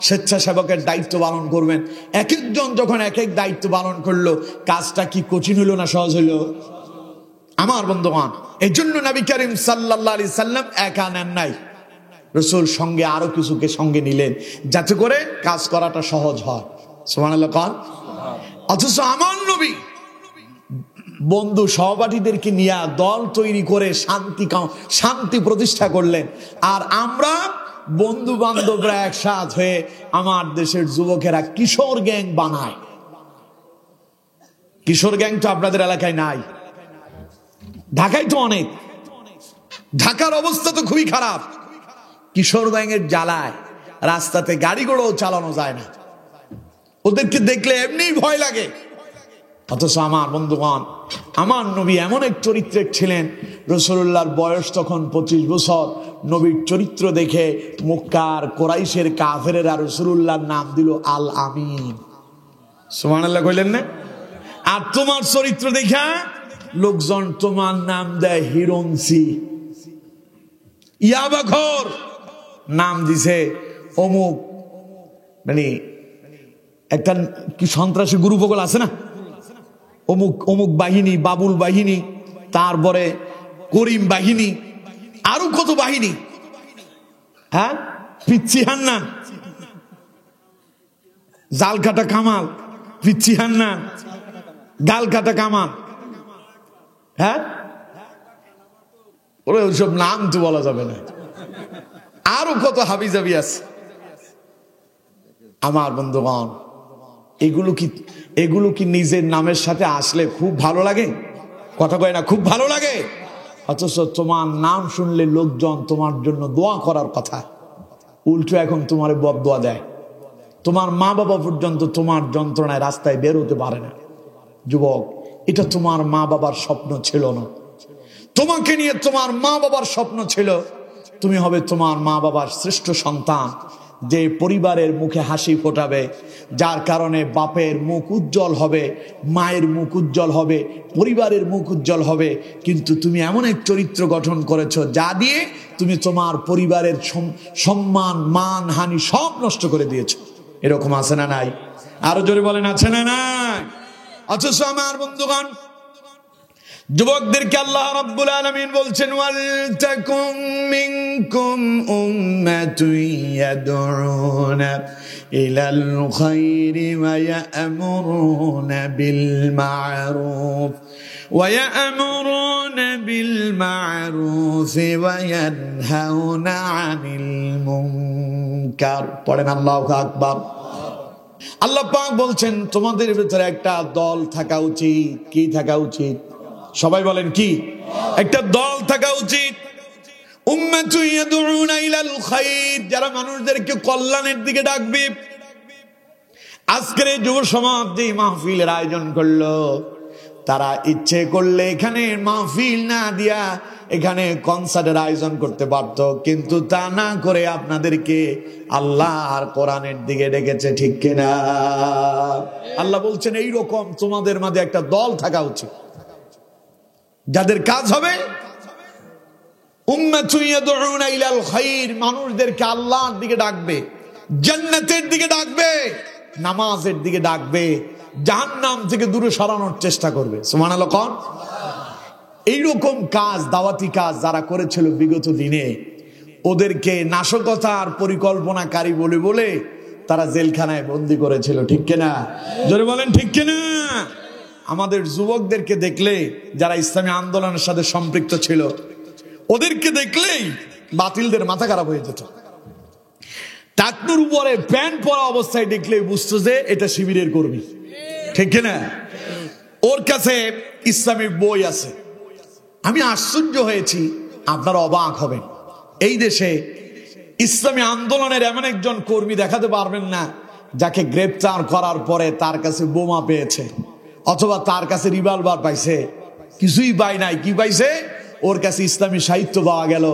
স্বেচ্ছাসেবকের দায়িত্ব পালন করবেন। এক একজন যখন এক এক দায়িত্ব পালন করলো, কাজটা কি কঠিন হইল না সহজ হইল? আমার বন্ধুগণ, এই জন্য নবী করিম সাল্লাল্লাহু আলাইহি সাল্লাম একা নেন নাই, রাসূল সঙ্গে আরো কিছুকে সঙ্গে নিলেন যাতে করে কাজ করাটা সহজ হয়। সুবহানাল্লাহ কোন। অথচ আমার নবী বন্ধু সহপাঠীদেরকে নিয়ে দল তৈরি করে শান্তি প্রতিষ্ঠা করলেন। আর আমরা বন্ধু বান্ধবরা একসাথ হয়ে আমার দেশের যুবকেরা কিশোর গ্যাং বানায়। কিশোর গ্যাং তো আপনাদের এলাকায় নাই, ঢাকায় তো অনেক। ঢাকার অবস্থা তো খুবই খারাপ। কিশোর গ্যাংয়ের জ্বালায় রাস্তাতে গাড়িগুলোও চালানো যায় না, ওদেরকে দেখলে এমনিই ভয় লাগে। অথচ আমার বন্ধুগণ, আমার নবী এমন এক চরিত্রের ছিলেন, রাসূলুল্লাহর বয়স তখন 25 বছর। নবীর চরিত্র দেখে মক্কার কোরাইশের কাফেরেরা রাসূলুল্লাহর নাম দিল আল আমিন। সুবহানাল্লাহ কইলেন না? আর তোমার চরিত্র দেখা লোকজন তোমার নাম দেয় হিরণসি, ইয়াবাখর নাম দিছে অমুক, মানে একটা কি সন্ত্রাসী গ্রুপ ওগুলো আছে না, অমুক অমুক বাহিনী, বাবুল বাহিনী, তারপরে করিম বাহিনী, আরো কত বাহিনী। হ্যাঁ, পিচ্ছি হান্নান, জাল কাটা কামাল, পিচ্ছি হান্নান, গাল কাটা কামাল। হ্যাঁ, ওরে ওইসব নাম তো বলা যাবে না, আরো কত হাবিজাবি আছে। আমার বন্ধুগণ, এগুলো কি নিজের নামের সাথে আসলে খুব ভালো লাগে? কথা কয় না খুব ভালো লাগে? অথচ তোমার নাম শুনলে লোকজন তোমার জন্য দোয়া করার কথা, উল্টো এখন তোমার বদদোয়া দেয়। তোমার মা বাবা পর্যন্ত তোমার যন্ত্রণায় রাস্তায় বের হতে পারে না। যুবক, এটা তোমার মা বাবার স্বপ্ন ছিল না। তোমাকে নিয়ে তোমার মা বাবার স্বপ্ন ছিল তুমি হবে তোমার মা বাবার শ্রেষ্ঠ সন্তান, যে পরিবারের মুখে হাসি ফোটাবে, যার কারণে বাপের মুখ উজ্জ্বল হবে, মায়ের মুখ উজ্জ্বল হবে, পরিবারের মুখ উজ্জ্বল হবে। কিন্তু তুমি এমন এক চরিত্র গঠন করেছো যা দিয়ে তুমি তোমার পরিবারের সম্মান, মান, হানি সব নষ্ট করে দিয়েছো। এরকম আছে না নাই? আরো জোরে বলেন, আছে না নাই? অথচ আমার বন্ধুগণ, যুবকদেরকে আল্লাহ রাব্বুল আলামিন বলছেন, ওয়াল তাকুম মিনকুম উম্মাতুন ইয়াদউনা ইলাল খায়রি ওয়া ইয়া'মুরুনা বিল মা'রুফ ওয়া ইয়া'মুরুনা বিল মা'রুফ ওয়া ইয়ানহাউনা আনিল মুনকার। পড়েন আল্লাহু আকবার। আল্লাহ পাক বলছেন তোমাদের ভিতরে একটা দল থাকা উচিত। কি থাকা উচিত? সবাই বলেন কি? একটা দল থাকা উচিত। উম্মাতুন ইয়াদউনা ইলাল খায়র, যারা মানুষদেরকে কল্যাণের দিকে ডাকবে। আজকের এই যুব সমাজ যে মাহফিলের আয়োজন করলো, তারা ইচ্ছে করলে এখানে মাহফিল না দিয়া এখানে কনসার্টের আয়োজন করতে পারতো, কিন্তু তা না করে আপনাদেরকে আল্লাহর কোরআনের দিকে ডেকেছে, ঠিক কিনা? আল্লাহ বলছেন এইরকম তোমাদের মাঝে একটা দল থাকা উচিত, যাদের কাজ হবে উম্মাতুন ইয়াদউনা ইলাল খায়র, মানুষদেরকে আল্লাহর দিকে ডাকবে, জান্নাতের দিকে ডাকবে, নামাজের দিকে ডাকবে, জাহান্নাম থেকে দূরে সরানোর চেষ্টা করবে। সুবহানাল্লাহ কোন। এইরকম কাজ, দাওয়াতি কাজ যারা করেছিল বিগত দিনে, ওদেরকে নাশকতার পরিকল্পনাকারী বলে বলে তারা জেলখানায় বন্দি করেছিল, ঠিক কিনা? জোরে বলেন ঠিক কিনা? আমাদের যুবকদেরকে দেখলে, যারা ইসলামী আন্দোলনের সাথে সম্পৃক্ত ছিল, ওদেরকে দেখলেই বাতিলদের মাথা খারাপ হয়ে যেত। টাকনুর উপরে প্যান্ট পরা অবস্থায় দেখলেই বুঝতো যে এটা শিবিরের কর্মী, ঠিক কিনা? ওর কাছে ইসলামিক বই আছে। আমি আশ্চর্য হয়েছি, আপনারা অবাক হবেন, এই দেশে ইসলামী আন্দোলনের এমন একজন কর্মী দেখাতে পারবেন না যাকে গ্রেপ্তার করার পরে তার কাছে বোমা পেয়েছে অথবা তার কাছে রিভলভার পাইছে। কিছুই পায় নাই। কি পাইছে? ওর কাছে ইসলামী সাহিত্য পাওয়া গেল,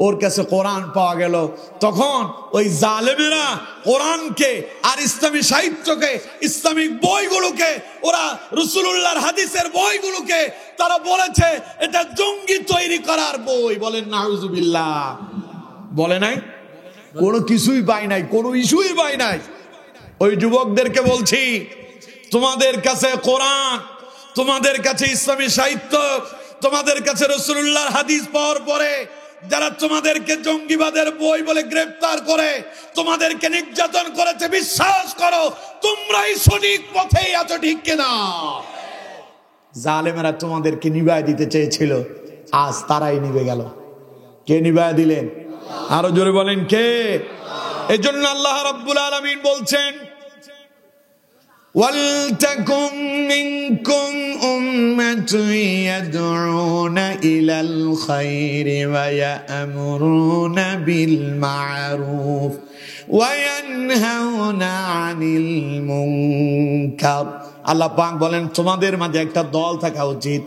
ওর কাছে কোরআন পাওয়া গেল। তখন ওই জালেমেরা কোরআনকে আর ইসলামী সাহিত্যকে, ইসলামিক বইগুলোকে, ওরা রাসূলুল্লাহর হাদিসের বইগুলোকে তারা বলেছে এটা জঙ্গি তৈরি করার বই। বলেন নাউজুবিল্লাহ। বলে নাই? কোনো কিছুই পাই নাই, কোনো ইস্যুই পাই নাই। ওই যুবকদেরকে বলছি, তোমাদের কাছে কোরআন, তোমাদের কাছে ইসলামী সাহিত্য, তোমাদের কাছে রাসূলুল্লাহর হাদিস পাওয়ার পরে যারা তোমাদেরকে জঙ্গিবাদের বই বলে গ্রেফতার করে, তোমাদেরকে নির্যাতন করেছে, বিশ্বাস করো তোমরাই সঠিক পথেই আছো, ঠিক কিনা? জালেমেরা তোমাদেরকে নিভায় দিতে চেয়েছিল, আজ তারাই নিভে গেল। কে নিভায় দিলেন? আরো জোরে বলেন কে? এজন্য আল্লাহ রাব্বুল আলামিন বলছেন, ওয়ালতাকুম মিনকুম উম্মাতুন ইয়াদউনা ইলাল খায়রি ওয়া ইয়া'মুরুনা বিল মা'রুফ ওয়া ইয়ানহাউনা আনিল মুনকার। আল্লাহ পাক বলেন, তোমাদের মাঝে একটা দল থাকা উচিত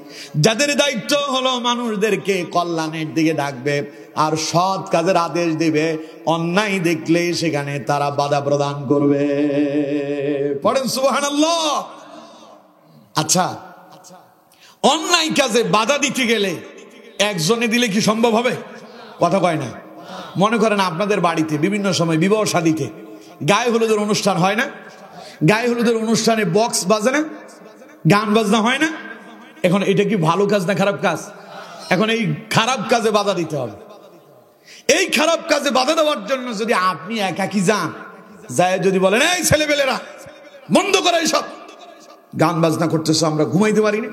যাদের দায়িত্ব হলো মানুষদেরকে কল্যাণের দিকে ডাকবে আর সৎ কাজের আদেশ দিবে, অন্যায় দেখলে সেখানে তারা বাধা প্রদান করবে। পড়েন সুবহানাল্লাহ। আচ্ছা, অন্যায় কাজে বাধা দিতে গেলে একজনে দিলে কি সম্ভব হবে? কথা কয় না। মনে করেন আপনাদের বাড়িতে বিভিন্ন সময় বিবাহ শাদীতে গায়ে হলুদের অনুষ্ঠান হয় না? গায়ে হলুদের অনুষ্ঠানে বক্স বাজে না, গান বাজনা হয় না? এখন এটা কি ভালো কাজ না খারাপ কাজ? এখন এই খারাপ কাজে বাধা দিতে হবে। এই খারাপ কাজে বাধা দেওয়ার জন্য যদি আপনি একাকি যান, যায় যদি বলেন এই ছেলেবেলেরা বন্ধ করে এইসব গান বাজনা করতেছো, আমরা ঘুমাইতে পারি না,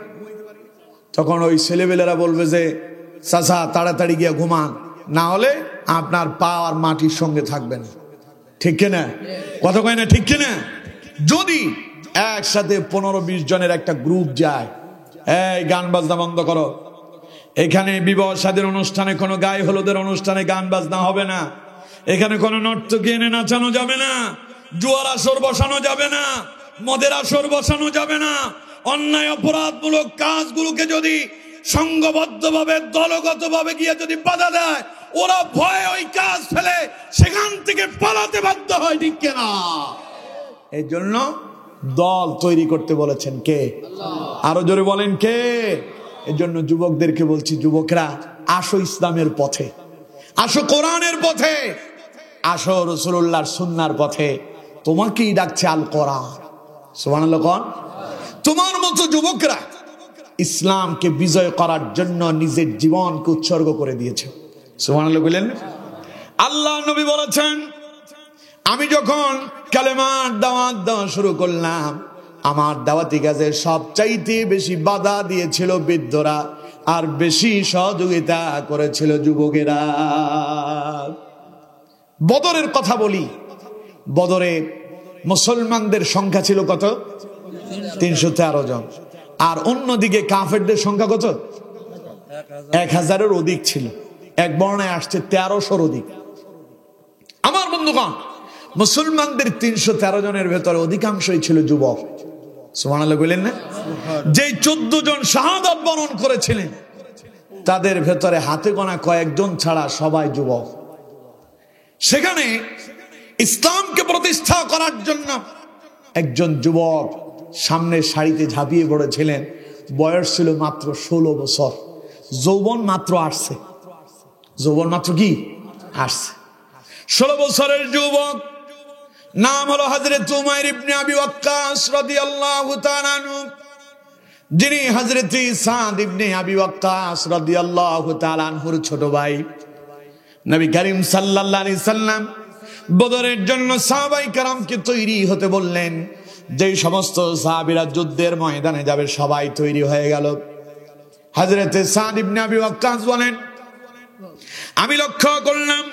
তখন ওই ছেলেবেলেরা বলবে যে চাচা তাড়াতাড়ি গিয়া ঘুমান, না হলে আপনার পা আর মাটির সঙ্গে থাকবে না, ঠিক কিনা? কথা কয় না, ঠিক কিনা? যদি একসাথে 15-20 জনের একটা গ্রুপ যায়, এই গান বাজনা বন্ধ করো, এখানে বিবাহ শাদীর অনুষ্ঠানে, কোনো গায়ে হলুদের অনুষ্ঠানে গান বাজনা হবে না, এখানে কোনো নর্তকী এনে নাচানো যাবে না, জুয়ার আসর বসানো যাবে না, মদের আসর বসানো যাবে না, অন্যায় অপরাধমূলক কাজগুলোকে যদি সংঘবদ্ধভাবে দলগতভাবে গিয়ে যদি বাধা দেয়, ওরা ভয়ে ওই কাজ ফেলে সেখান থেকে পালাতে বাধ্য হয়, ঠিক কিনা? এই জন্য দল তৈরি করতে বলেছেন কে? আরো জোরে বলেন কে? এই জন্য যুবকদেরকে বলছি, যুবকরা আসো ইসলামের পথে, আসো কোরআনের পথে, আসো রাসূলুল্লাহর সুন্নাহর পথে। তোমাকেই ডাকছে আল কোরআন। সুবহানাল্লাহ। কোন তোমার মতো যুবকরা ইসলামকে বিজয় করার জন্য নিজের জীবনকে উৎসর্গ করে দিয়েছে। সুবহানাল্লাহ বলেন। আল্লাহ নবী বলেছেন, আমি যখন কালেমার দাওয়াত দেওয়া শুরু করলাম, আমার দাওয়াতি কাজে সবচাইতে বেশি বাধা দিয়েছিল বৃদ্ধরা, আর বেশি সহযোগিতা করেছিল যুবকেরা। বদরের কথা বলি, বদরে মুসলমানদের সংখ্যা ছিল কত? 313 জন। আর অন্যদিকে কাফেরদের সংখ্যা কত? 1000-এর অধিক ছিল। এক বর্ণায় আসছে 1300-র অধিক। আমার বন্ধুগণ, মুসলমানদের 313 জনের ভেতরে অধিকাংশই ছিল যুবক। সুবহানাল্লাহ বলেন না? যেই 14 জন শাহাদাত বরণ করেছিলেন তাদের ভেতরে হাতে গোনা কয়েকজন ছাড়া সবাই যুবক। সেখানে ইসলামকে প্রতিষ্ঠা করার জন্য একজন যুবক সামনের সারিতে ঝাঁপিয়ে পড়েছিলেন। বয়স ছিল মাত্র 16 বছর। যৌবন মাত্র আসছে। যৌবন মাত্র কি আসছে? 16 বছরের যুবক, নাম হলো হযরত উমাইর ইবনে আবি ওয়াক্কাস রাদিয়াল্লাহু তাআলা আনহু, যিনি হযরত সাদ ইবনে আবি ওয়াক্কাস রাদিয়াল্লাহু তাআলা আনহুর ছোট ভাই। নবী করিম সাল্লাল্লাহু আলাইহি সাল্লাম বদরের জন্য সাহাবায়ে কেরামকে তৈরি হতে বললেন। যেই সমস্ত সাহাবীরা যুদ্ধের ময়দানে যাবে সবাই তৈরি হয়ে গেল। হযরতে সাদ ইবনে আবি ওয়াক্কাস বলেন, আমি লক্ষ্য করলাম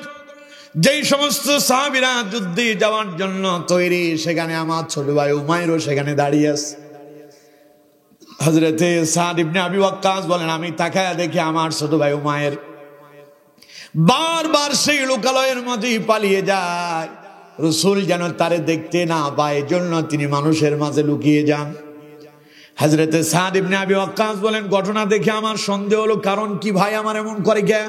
যেই সমস্ত সাহাবীরা যুদ্ধে যাওয়ার জন্য তৈরি, সেখানে আমার ছোট ভাই উমাইরও সেখানে দাঁড়িয়ে আছে। হযরতে সাদ ইবনে আবি ওয়াক্কাস বলেন, আমি তাকায়া দেখি আমার ছোট ভাই উমাইর বারবার সেই লোকালয়ের মাঝে পালিয়ে যায়। রাসূল যেন তারে দেখতে না পায়, জন্য তিনি মানুষের মাঝে লুকিয়ে যান। হযরতে সাদ ইবনে আবি ওয়াক্কাস বলেন, ঘটনা দেখে আমার সন্দেহ হলো, কারণ কি ভাই আমার এমন করে কে?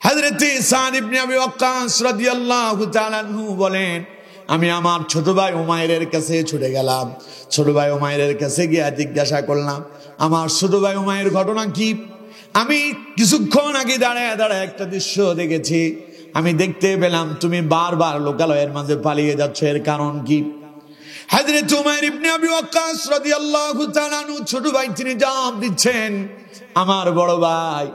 হযরতে সাদ ইবনে আবি ওয়াক্কাস রাদিয়াল্লাহু তাআলা আনহু বলেন, আমি আমার ছোট ভাই উমাইরের কাছে ছুটে গেলাম। ছোট ভাই উমাইরের কাছে গিয়ে জিজ্ঞাসা করলাম, আমার ছোট ভাই উমাইর ঘটনা কি? আমি কিছুক্ষণ আগে দাঁড়ায় দাঁড়ায় একটা দৃশ্য দেখেছি। আমি দেখতে পেলাম তুমি বারবার লোকালয়ের মাঝে পালিয়ে যাচ্ছ, এর কারণ কি? হযরত উমাইর ইবনে আবি ওয়াক্কাস রাদিয়াল্লাহু তাআলা আনহু ছোট ভাই তিনি জবাব দিচ্ছেন, আমার বড় ভাই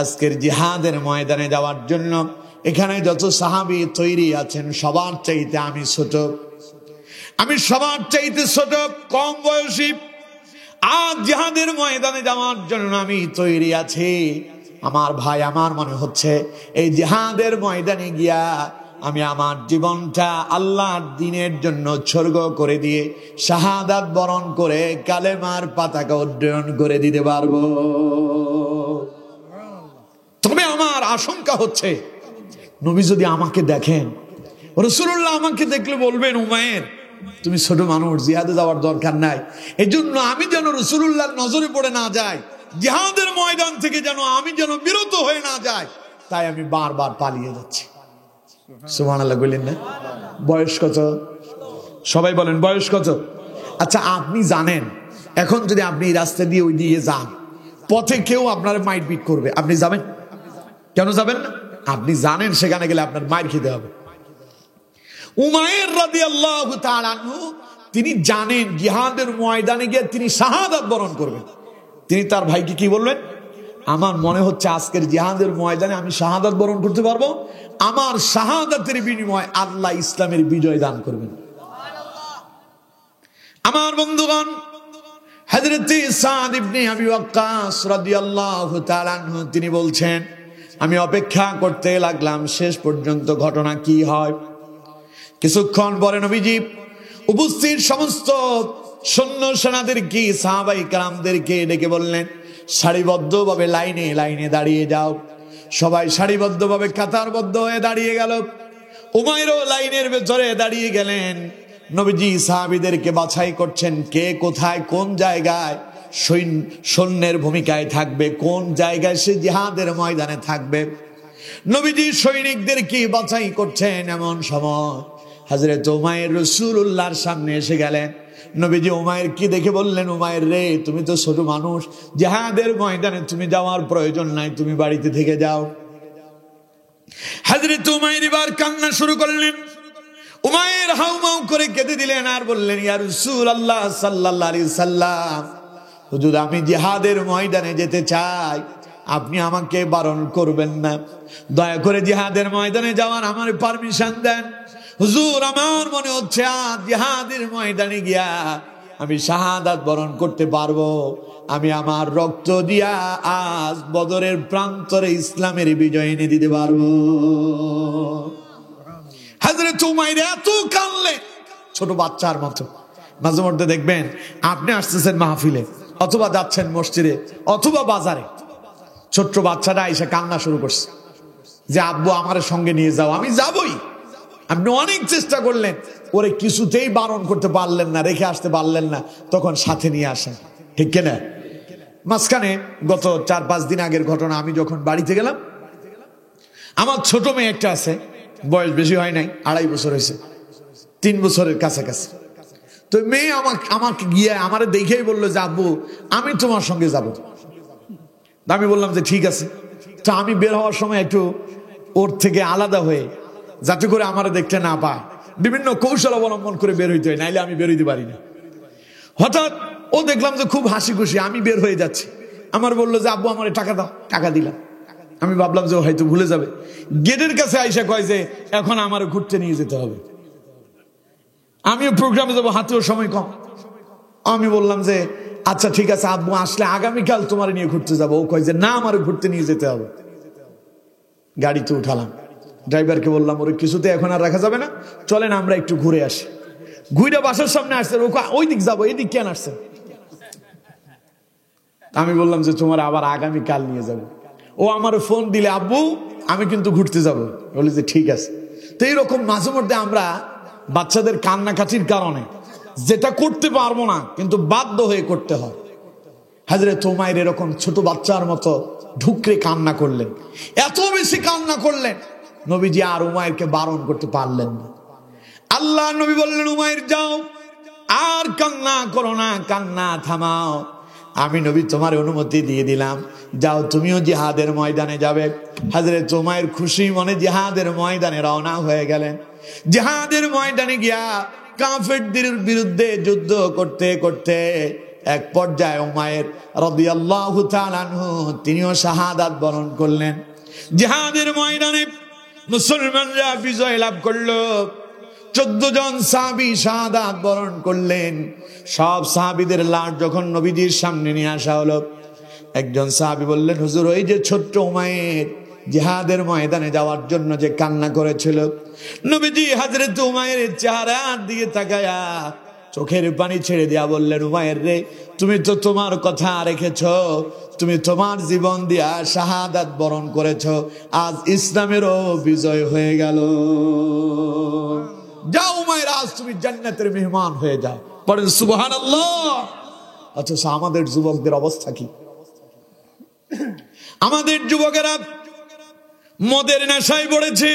আজকের জিহাদের ময়দানে যাওয়ার জন্য এখানে যত সাহাবী তৈরি আছেন সবার চাইতে আমি ছোট, আমি সবার চাইতে ছোট, কম বয়সী। আজ জিহাদের ময়দানে যাওয়ার জন্য আমি তৈরি আছি। আমার ভাই, আমার মনে হচ্ছে এই জিহাদের ময়দানে গিয়া আমি আমার জীবনটা আল্লাহর দ্বীনের জন্য উৎসর্গ করে দিয়ে শাহাদাত বরণ করে কালেমার পতাকা উড্ডয়ন করে দিতে পারবো। তবে আমার আশঙ্কা হচ্ছে, নবী যদি আমাকে দেখেন, রাসূলুল্লাহ আমাকে দেখলে বলবেন, উমাইর তুমি ছোট মানুষ, জিহাদে যাওয়ার দরকার নাই। এজন্য আমি যেন রাসূলুল্লাহর নজরে পড়ে না যাই, জিহাদের ময়দান থেকে যেন আমি যেন বিরত হয়ে না যাই, তাই আমি বারবার পালিয়ে যাচ্ছি। সুবহানাল্লাহ বললেন না? বয়স কত? সবাই বলেন বয়স কত? আচ্ছা, আপনি জানেন এখন যদি আপনি এই রাস্তা দিয়ে ওই দিয়ে যান, পথে কেউ আপনার মাইট বিট করবে, আপনি যাবেন? কেন যাবেন না? আপনি জানেন সেখানে গেলে আপনার মাইর খেতে হবে। উমাইর রাদিয়াল্লাহু তাআলা আনহু তিনি জানেন জিহাদের ময়দানে গিয়ে তিনি শাহাদাত বরণ করবেন। তিনি তার ভাইকে কি বললেন? আমার মনে হচ্ছে আজকের জিহাদের ময়দানে আমি শাহাদাত বরণ করতে পারবো, আমার শাহাদাতের বিনিময়ে আল্লাহ ইসলামের বিজয় দান করবেন। আমার বন্ধুগণ, হযরতে সাদ ইবনে আবি ওয়াক্কাস রাদিয়াল্লাহু তাআলা আনহু তিনি বলছেন, আমি অপেক্ষা করতে লাগলাম শেষ পর্যন্ত ঘটনা কি হয়। কিছুক্ষণ পরে নবীজি উপস্থিত সমস্ত সৈন্য সেনাদেরকে, সাহাবায়ে কেরামদেরকে ডেকে বললেন, সারিবদ্ধভাবে লাইনে লাইনে দাঁড়িয়ে যাও। সবাই সারিবদ্ধভাবে কাতারবদ্ধ হয়ে দাঁড়িয়ে গেল। উমাইরও লাইনের ভেতরে দাঁড়িয়ে গেলেন। নবীজি সাহাবীদেরকে বাছাই করছেন, কে কোথায় কোন জায়গায় সৈন্যের ভূমিকায় থাকবে, কোন জায়গায় সে জিহাদের ময়দানে থাকবে। নবীজি সৈনিকদেরকে বাছাই করছেন। এমন সময় হযরত উমাইর রাসূলুল্লাহর সামনে এসে গেলেন। নবীজি উমাইর কি দেখে বললেন, উমাইর রে, তুমি তো ছোট মানুষ, জিহাদের ময়দানে তুমি যাওয়ার প্রয়োজন নাই, তুমি বাড়িতে থেকে যাও। হযরত উমাইর এবার কান্না শুরু করলেন। উমাইর হাউমাউ করে কেঁদে দিলেন আর বললেন, ইয়া রাসূলুল্লাহ সাল্লাল্লাহু আলাইহি সাল্লাম, হুজুর আমি জিহাদের ময়দানে যেতে চাই, আপনি আমাকে বারণ করবেন না, দয়া করে জিহাদের ময়দানে যাওয়ার আমার পারমিশন দেন। হুজুর আমার মনে হচ্ছে আজ জিহাদের ময়দানে গিয়া আমি শাহাদাত বরণ করতে পারবো, আমি আমার রক্ত দিয়া আজ বদরের প্রান্তরে ইসলামের বিজয় এনে দিতে পারবো। হযরত উমাইর এত কাঁদলেন, ছোট বাচ্চার মতো। মাঝে মধ্যে দেখবেন আপনি আসতেছেন মাহফিলে অথবা যাচ্ছেন মসজিদে অথবা বাজারে, ছোট্ট বাচ্চাটা এসে কান্না শুরু করছে যে আব্বু আমার সঙ্গে নিয়ে যাও। আমি যাবই। আপনি অনেক চেষ্টা করলেন, ওরে কিছুতেই বারণ করতে পারলেন না, রেখে আসতে পারলেন না, তখন সাথে নিয়ে আসেন, ঠিক কিনা? মাঝখানে গত 4-5 দিন আগের ঘটনা, আমি যখন বাড়িতে গেলাম, আমার ছোট মেয়ে একটা আছে, বয়স বেশি হয় নাই, 2.5 বছর হয়েছে, 3 বছরের কাছাকাছি। তো মেয়ে আমাকে গিয়ে আমারে দেখেই বললো যে আব্বু আমি তোমার সঙ্গে যাবো। আমি বললাম যে ঠিক আছে। তো আমি বের হওয়ার সময় একটু ওর থেকে আলাদা হয়ে, যাতে করে আমারে দেখতে না পায়, বিভিন্ন কৌশল অবলম্বন করে বের হইতে হয়, নাইলে আমি বের হইতে পারি না। হঠাৎ ও দেখলাম যে খুব হাসি খুশি, আমি বের হয়ে যাচ্ছি। আমার বললো যে আব্বু আমার টাকা দাও। টাকা দিলাম। আমি ভাবলাম যে ও হয়তো ভুলে যাবে। গেটের কাছে আইসা কয় যে এখন আমার ঘুরতে নিয়ে যেতে হবে। আমিও প্রোগ্রামে যাবো, হাতেও সময় কম। আমি বললাম যে আচ্ছা ঠিক আছে, আব্বু আসলে আগামীকাল তোমার নিয়ে ঘুরতে যাবো। ও কয় যে না, আমার ঘুরতে নিয়ে যেতে হবে। গাড়িতে উঠালাম, ড্রাইভারকে বললাম ওর কিছুতে এখন আর রাখা যাবে না, চলেন আমরা একটু ঘুরে আসি। ঘুরে বাসার সামনে আসছে, ওই দিক যাবো, এই দিক কেন আসছেন? আমি বললাম যে তোমার আবার আগামীকাল নিয়ে যাবো। ও আমার ফোন দিলে, আব্বু আমি কিন্তু ঘুরতে যাবো। বলি যে ঠিক আছে। তো এইরকম মাঝে মধ্যে আমরা বাচ্চাদের কান্নাকাটির কারণে যেটা করতে পারবো না কিন্তু বাধ্য হয়ে করতে হয়। হযরত উমাইর এরকম ছোট বাচ্চার মতো ঢুকরে কান্না করলেন, এত বেশি কান্না করলেন, নবীজি আর উমাইরকে বারণ করতে পারলেন না। আল্লাহ নবী বললেন, উমাইর যাও, আর কান্না করো না, কান্না থামাও। আমি নবী তোমার অনুমতি দিয়ে দিলাম, যাও তুমিও জিহাদের ময়দানে যাবে। হযরত উমাইর খুশি মনে জিহাদের ময়দানে রওনা হয়ে গেলেন। জিহাদের ময়দানে গিয়া কাফেরদের বিরুদ্ধে যুদ্ধ করতে করতে এক পর্যায়ে উমাইর রাদিয়াল্লাহু তাআলা আনহু তিনিও শাহাদাত বরণ করলেন। জিহাদের ময়দানে মুসলমানরা বিজয় লাভ করলো। 14 জন সাহাবী শাহাদাত বরণ করলেন। সব সাহাবীদের লাশ যখন নবীজির সামনে নিয়ে আসা হলো, একজন সাহাবী বললেন, হুজুর ওই যে ছোট্ট উমাইর জিহাদের ময়দানে যাওয়ার জন্য যে কান্না করেছিল। নবীজি হযরত উমাইরের চেহারার দিকে তাকায়া চোখের পানি ছেড়ে দিয়া বললেন, উমাইর রে, তুমি তো তোমার কথা রেখেছো, তুমি তোমার জীবন দিয়া শাহাদাত বরণ করেছো, আজ ইসলামেরও বিজয় হয়ে গেল। যাও উমাইর, আজ তুমি জান্নাতের মেহমান হয়ে যাও। পড়েন সুবহানাল্লাহ। অথচ আমাদের যুবকদের অবস্থা কি? আমাদের যুবকেরা মদের নেশায় পড়েছে,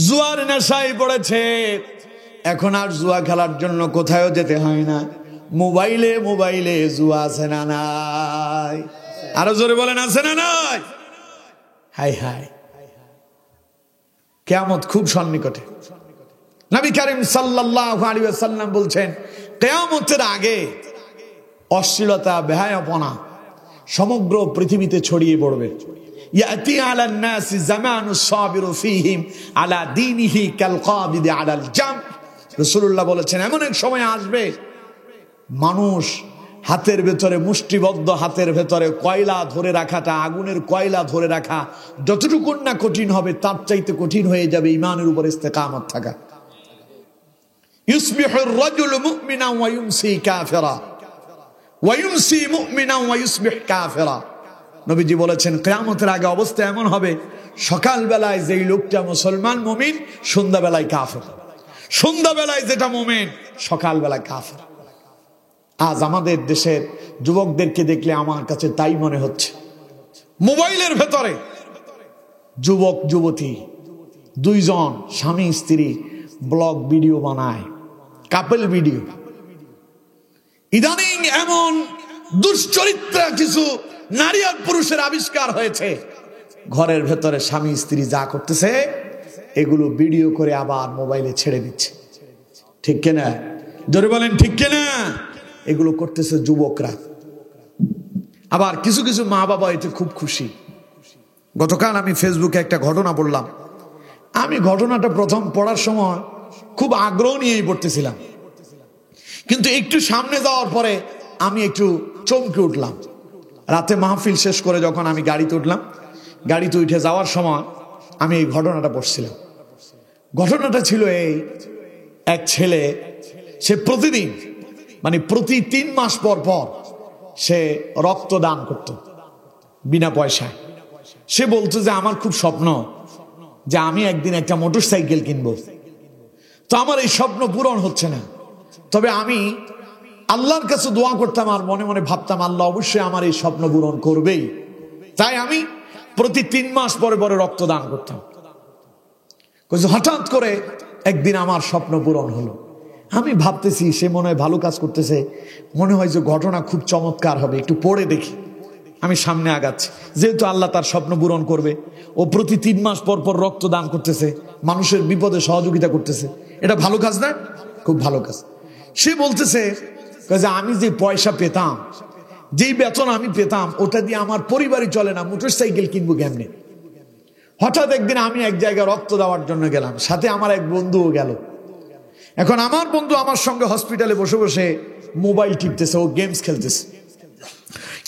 জুয়ার নেশায় পড়েছে। এখন আর জুয়া খেলার জন্য কোথাও যেতে হয় না, মোবাইলে মোবাইলে জুয়া আছে না নাই? আরো জোরে বলেন, আছে না নাই? হাই হাই, কিয়ামত খুব সন্নিকটে। নবী করিম সাল্লাল্লাহু আলাইহি ওয়াসাল্লাম বলছেন, কিয়ামতের আগে অশ্লীলতা, বেহায়াপনা সমগ্র পৃথিবীতে ছড়িয়ে পড়বে। ইয়াতি আলান নাস জামানু সাবিরু ফীহিম আলা দীনিহি কাল কাবিদি আলাল জাম। রাসূলুল্লাহ বলেছেন, এমন এক সময় আসবে মানুষ হাতের ভেতরে, মুষ্টিবদ্ধ হাতের ভেতরে কয়লা ধরে রাখাটা, আগুনের কয়লা ধরে রাখা যতটুকু না কঠিন হবে, তার চাইতে কঠিন হয়ে যাবে ইমানের উপর ইস্তেকামত থাকা। ইউসবিহুর রাজুলু মুমিনান ওয়া ইউমসি কাফিরা ওয়া ইউমসি মুমিনান ওয়া ইউসবিহ কাফিরা। নবীজি বলেছেন, কিয়ামতের আগে অবস্থা এমন হবে, সকালবেলায় যেই লোকটা মুসলমান মুমিন, সন্ধ্যাবেলায় কাফের। সন্ধ্যাবেলায় যেটা মুমিন, সকালবেলায় কাফের। আজ আমাদের দেশের যুবকদেরকে দেখলে আমার কাছে তাই মনে হচ্ছে। মোবাইলের ভেতরে যুবক যুবতী দুইজন স্বামী স্ত্রী ব্লগ ভিডিও বানায়, কাপল ভিডিও। ইদানিং এমন দুশ্চরিত্রা কিছু নারী আর পুরুষের আবিষ্কার হয়েছে, ঘরের ভেতরে স্বামী স্ত্রী যা করতেছে এগুলো ভিডিও করে আবার মোবাইলে ছেড়ে দিচ্ছে। ঠিক কিনা? জোরে বলেন ঠিক কিনা? এগুলো করতেছে যুবকরা। আবার কিছু কিছু মা বাবা এতে খুব খুশি। গতকাল আমি ফেসবুকে একটা ঘটনা পড়লাম। আমি ঘটনাটা প্রথম পড়ার সময় খুব আগ্রহ নিয়েই পড়তেছিলাম, কিন্তু একটু সামনে যাওয়ার পরে আমি একটু চমকে উঠলাম। রাতে মাহফিল শেষ করে যখন আমি গাড়িতে উঠলাম, গাড়িতে উঠে যাওয়ার সময় আমি এই ঘটনাটা পড়ছিলাম। ঘটনাটা ছিল এই, এক ছেলে, সে প্রতিদিন মানে প্রতি 3 মাস পর পর সে রক্তদান করত বিনা পয়সায়। সে বলতো যে আমার খুব স্বপ্ন যে আমি একদিন একটা মোটরসাইকেল কিনবো। তো আমার এই স্বপ্ন পূরণ হচ্ছে না, তবে আমি আল্লাহর কাছে দোয়া করতাম আর মনে মনে ভাবতাম আল্লাহ অবশ্যই আমার এই স্বপ্ন পূরণ করবেই। তাই আমি প্রতি 3 মাস পরে পরে রক্তদান করতাম। হঠাৎ করে একদিন আমার স্বপ্ন পূরণ হলো। আমি ভাবতেছি সে মনে হয় ভালো কাজ করতেছে, মনে হয় যে ঘটনা খুব চমৎকার হবে, একটু পড়ে দেখি। আমি সামনে আগাচ্ছি, যেহেতু আল্লাহ তার স্বপ্ন পূরণ করবে। ও প্রতি 3 মাস পর পর রক্তদান করতেছে, মানুষের বিপদে সহযোগিতা করতেছে, এটা ভালো কাজ না? খুব ভালো কাজ। সে বলতেছে যে আমি যে পয়সা পেতাম যেই বেতন আমি পেতাম ওটা দিয়ে আমার পরিবারই চলে না, মোটরসাইকেল কিনবো কেমনে। হঠাৎ একদিন আমি এক জায়গায় রক্ত দেওয়ার জন্য গেলাম, সাথে আমার এক বন্ধুও গেল। এখন আমার বন্ধু আমার সঙ্গে হসপিটালে বসে বসে মোবাইল টিপতেছে, ও গেমস খেলতেছে।